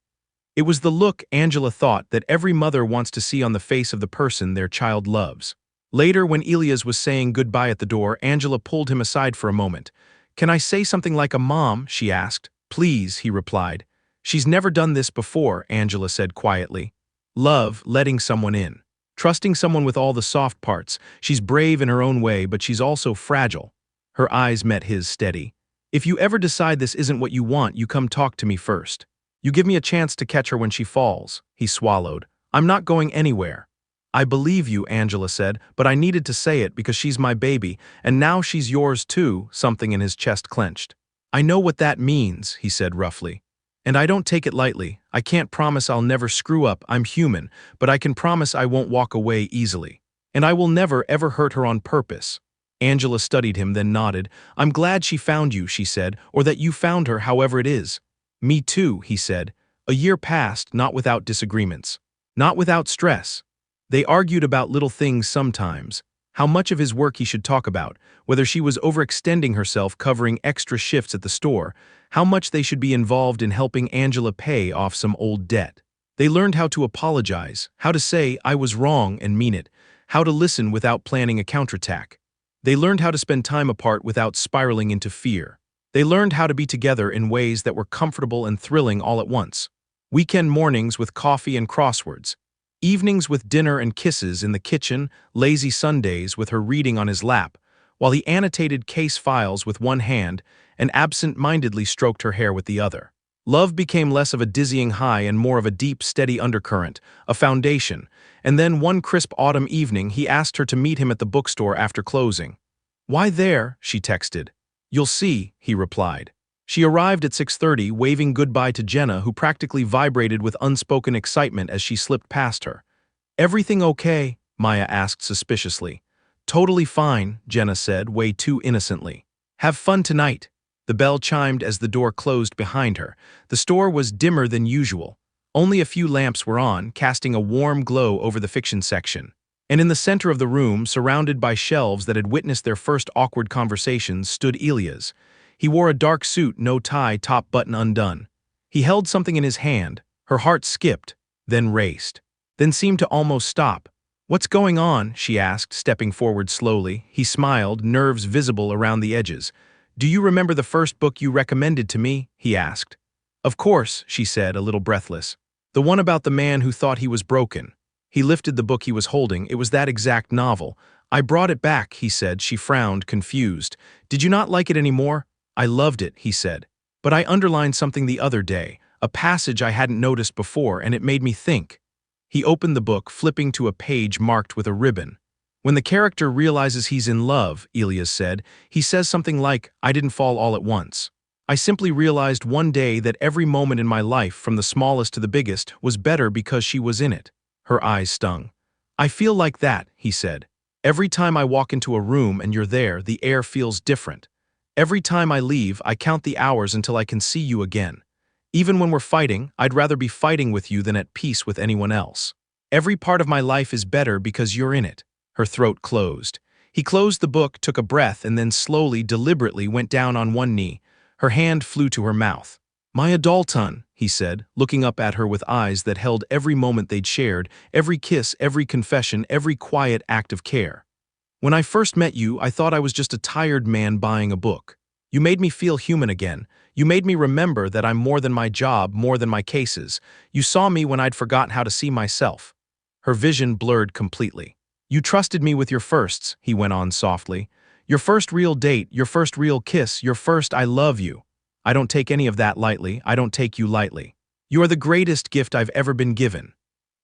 It was the look, Angela thought, that every mother wants to see on the face of the person their child loves. Later, when Elias was saying goodbye at the door, Angela pulled him aside for a moment. "Can I say something like a mom?" she asked. "Please," he replied. "She's never done this before," Angela said quietly. Love, letting someone in. Trusting someone with all the soft parts. She's brave in her own way, but she's also fragile. Her eyes met his steady. "If you ever decide this isn't what you want, you come talk to me first. You give me a chance to catch her when she falls," he swallowed. "I'm not going anywhere." "I believe you," Angela said, "but I needed to say it because she's my baby, and now she's yours too," something in his chest clenched. "I know what that means," he said roughly. "And I don't take it lightly. I can't promise I'll never screw up, I'm human, but I can promise I won't walk away easily. And I will never, ever hurt her on purpose." Angela studied him, then nodded. "I'm glad she found you," she said, "or that you found her, however it is." "Me too," he said. A year passed, not without disagreements. Not without stress. They argued about little things sometimes. How much of his work he should talk about, whether she was overextending herself covering extra shifts at the store, how much they should be involved in helping Angela pay off some old debt. They learned how to apologize, how to say, "I was wrong," and mean it, how to listen without planning a counterattack. They learned how to spend time apart without spiraling into fear. They learned how to be together in ways that were comfortable and thrilling all at once. Weekend mornings with coffee and crosswords. Evenings with dinner and kisses in the kitchen, lazy Sundays with her reading on his lap, while he annotated case files with one hand and absent-mindedly stroked her hair with the other. Love became less of a dizzying high and more of a deep, steady undercurrent, a foundation, and then one crisp autumn evening he asked her to meet him at the bookstore after closing. "Why there?" she texted. "You'll see," he replied. She arrived at 6:30, waving goodbye to Jenna, who practically vibrated with unspoken excitement as she slipped past her. "Everything okay?" Maya asked suspiciously. "Totally fine," Jenna said, way too innocently. "Have fun tonight." The bell chimed as the door closed behind her. The store was dimmer than usual. Only a few lamps were on, casting a warm glow over the fiction section. And in the center of the room, surrounded by shelves that had witnessed their first awkward conversations, stood Elias. He wore a dark suit, no tie, top button undone. He held something in his hand. Her heart skipped, then raced, then seemed to almost stop. "What's going on?" she asked, stepping forward slowly. He smiled, nerves visible around the edges. "Do you remember the first book you recommended to me?" he asked. "Of course," she said, a little breathless. "The one about the man who thought he was broken." He lifted the book he was holding. It was that exact novel. "I brought it back," he said. She frowned, confused. "Did you not like it anymore?" "I loved it," he said. "But I underlined something the other day, a passage I hadn't noticed before, and it made me think." He opened the book, flipping to a page marked with a ribbon. "When the character realizes he's in love," Elias said, "he says something like, 'I didn't fall all at once. I simply realized one day that every moment in my life, from the smallest to the biggest, was better because she was in it.'" Her eyes stung. "I feel like that," he said. "Every time I walk into a room and you're there, the air feels different. Every time I leave, I count the hours until I can see you again. Even when we're fighting, I'd rather be fighting with you than at peace with anyone else. Every part of my life is better because you're in it." Her throat closed. He closed the book, took a breath, and then slowly, deliberately went down on one knee. Her hand flew to her mouth. "My adulton," he said, looking up at her with eyes that held every moment they'd shared, every kiss, every confession, every quiet act of care. "When I first met you, I thought I was just a tired man buying a book. You made me feel human again. You made me remember that I'm more than my job, more than my cases. You saw me when I'd forgotten how to see myself." Her vision blurred completely. "You trusted me with your firsts," he went on softly. "Your first real date, your first real kiss, your first 'I love you.' I don't take any of that lightly. I don't take you lightly. You are the greatest gift I've ever been given."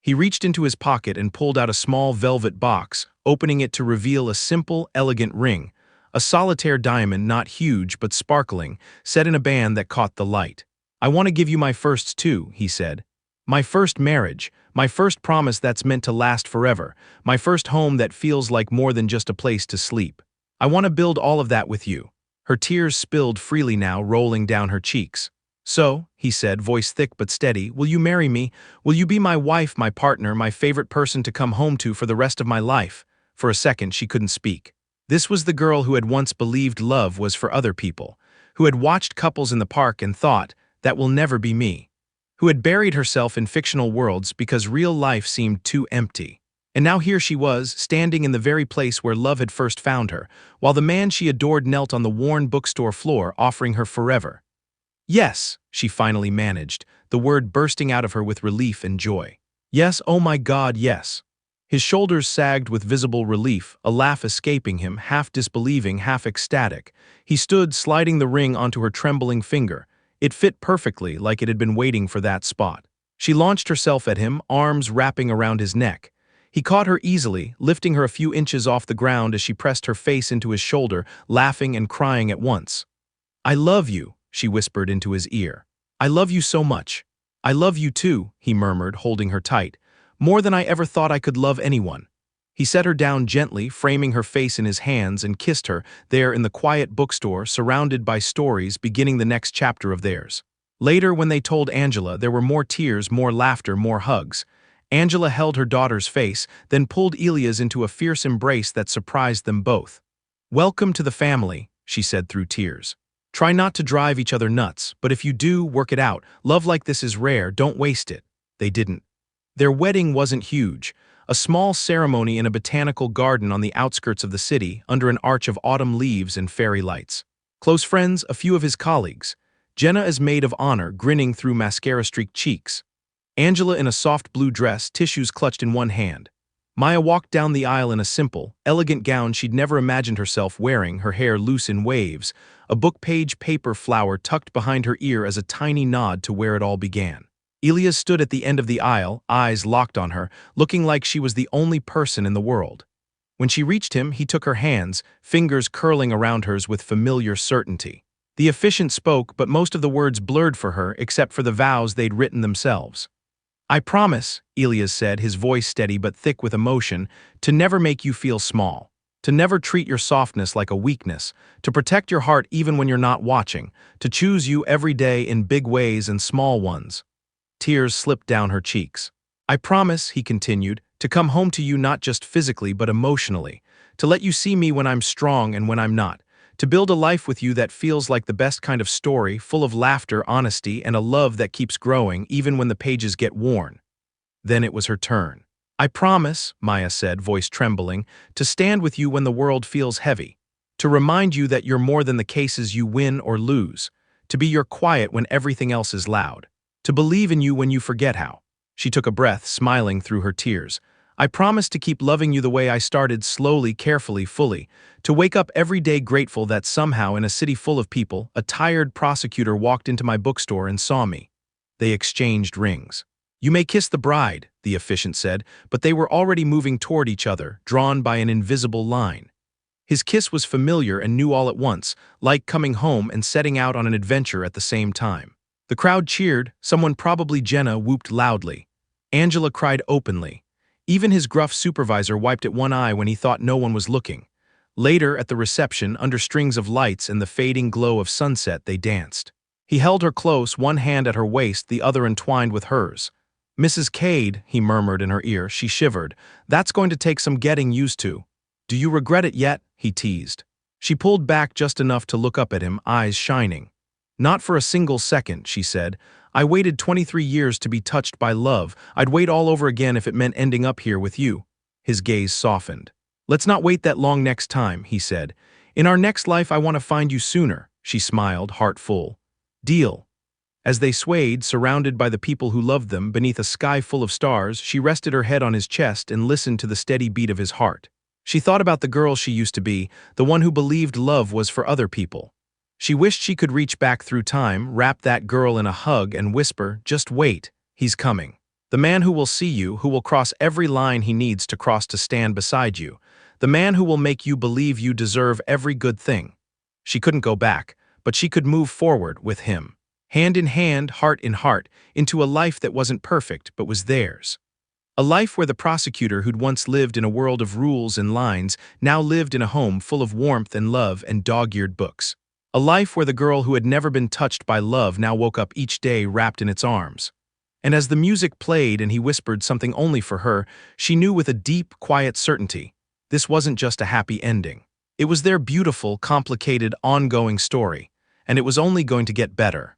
He reached into his pocket and pulled out a small velvet box, opening it to reveal a simple, elegant ring, a solitaire diamond, not huge but sparkling, set in a band that caught the light. "I want to give you my firsts too," he said. "My first marriage, my first promise that's meant to last forever, my first home that feels like more than just a place to sleep. I want to build all of that with you." Her tears spilled freely now, rolling down her cheeks. "So," he said, voice thick but steady, "will you marry me? Will you be my wife, my partner, my favorite person to come home to for the rest of my life?" For a second, she couldn't speak. This was the girl who had once believed love was for other people, who had watched couples in the park and thought, "That will never be me," who had buried herself in fictional worlds because real life seemed too empty. And now here she was, standing in the very place where love had first found her, while the man she adored knelt on the worn bookstore floor, offering her forever. Yes, she finally managed, the word bursting out of her with relief and joy. Yes, oh my God, yes. His shoulders sagged with visible relief, a laugh escaping him, half disbelieving, half ecstatic. He stood, sliding the ring onto her trembling finger. It fit perfectly, like it had been waiting for that spot. She launched herself at him, arms wrapping around his neck. He caught her easily, lifting her a few inches off the ground as she pressed her face into his shoulder, laughing and crying at once. "I love you," she whispered into his ear. "I love you so much." "I love you too," he murmured, holding her tight. "More than I ever thought I could love anyone." He set her down gently, framing her face in his hands, and kissed her, there in the quiet bookstore, surrounded by stories, beginning the next chapter of theirs. Later, when they told Angela, there were more tears, more laughter, more hugs. Angela held her daughter's face, then pulled Elia's into a fierce embrace that surprised them both. "Welcome to the family," she said through tears. "Try not to drive each other nuts, but if you do, work it out. Love like this is rare, don't waste it." They didn't. Their wedding wasn't huge. A small ceremony in a botanical garden on the outskirts of the city, under an arch of autumn leaves and fairy lights. Close friends, a few of his colleagues. Jenna as maid of honor, grinning through mascara-streaked cheeks. Angela in a soft blue dress, tissues clutched in one hand. Maya walked down the aisle in a simple, elegant gown she'd never imagined herself wearing, her hair loose in waves, a book-page paper flower tucked behind her ear as a tiny nod to where it all began. Elia stood at the end of the aisle, eyes locked on her, looking like she was the only person in the world. When she reached him, he took her hands, fingers curling around hers with familiar certainty. The officiant spoke, but most of the words blurred for her, except for the vows they'd written themselves. "I promise," Elias said, his voice steady but thick with emotion, "to never make you feel small, to never treat your softness like a weakness, to protect your heart even when you're not watching, to choose you every day in big ways and small ones." Tears slipped down her cheeks. "I promise," he continued, "to come home to you not just physically but emotionally, to let you see me when I'm strong and when I'm not, to build a life with you that feels like the best kind of story, full of laughter, honesty, and a love that keeps growing even when the pages get worn." Then it was her turn. "I promise," Maya said, voice trembling, "to stand with you when the world feels heavy, to remind you that you're more than the cases you win or lose, to be your quiet when everything else is loud, to believe in you when you forget how." She took a breath, smiling through her tears. "I promise to keep loving you the way I started, slowly, carefully, fully, to wake up every day grateful that somehow in a city full of people, a tired prosecutor walked into my bookstore and saw me." They exchanged rings. "You may kiss the bride," the officiant said, but they were already moving toward each other, drawn by an invisible line. His kiss was familiar and new all at once, like coming home and setting out on an adventure at the same time. The crowd cheered, someone, probably Jenna, whooped loudly. Angela cried openly. Even his gruff supervisor wiped at one eye when he thought no one was looking. Later, at the reception, under strings of lights and the fading glow of sunset, they danced. He held her close, one hand at her waist, the other entwined with hers. "Mrs. Cade," he murmured in her ear. She shivered. "That's going to take some getting used to." "Do you regret it yet?" he teased. She pulled back just enough to look up at him, eyes shining. "Not for a single second," she said. "I waited 23 years to be touched by love. I'd wait all over again if it meant ending up here with you." His gaze softened. "Let's not wait that long next time," he said. "In our next life I want to find you sooner." She smiled, heart full. "Deal." As they swayed, surrounded by the people who loved them, beneath a sky full of stars, she rested her head on his chest and listened to the steady beat of his heart. She thought about the girl she used to be, the one who believed love was for other people. She wished she could reach back through time, wrap that girl in a hug, and whisper, "Just wait, he's coming. The man who will see you, who will cross every line he needs to cross to stand beside you. The man who will make you believe you deserve every good thing." She couldn't go back, but she could move forward with him. Hand in hand, heart in heart, into a life that wasn't perfect but was theirs. A life where the prosecutor who'd once lived in a world of rules and lines now lived in a home full of warmth and love and dog-eared books. A life where the girl who had never been touched by love now woke up each day wrapped in its arms. And as the music played and he whispered something only for her, she knew with a deep, quiet certainty, this wasn't just a happy ending. It was their beautiful, complicated, ongoing story, and it was only going to get better.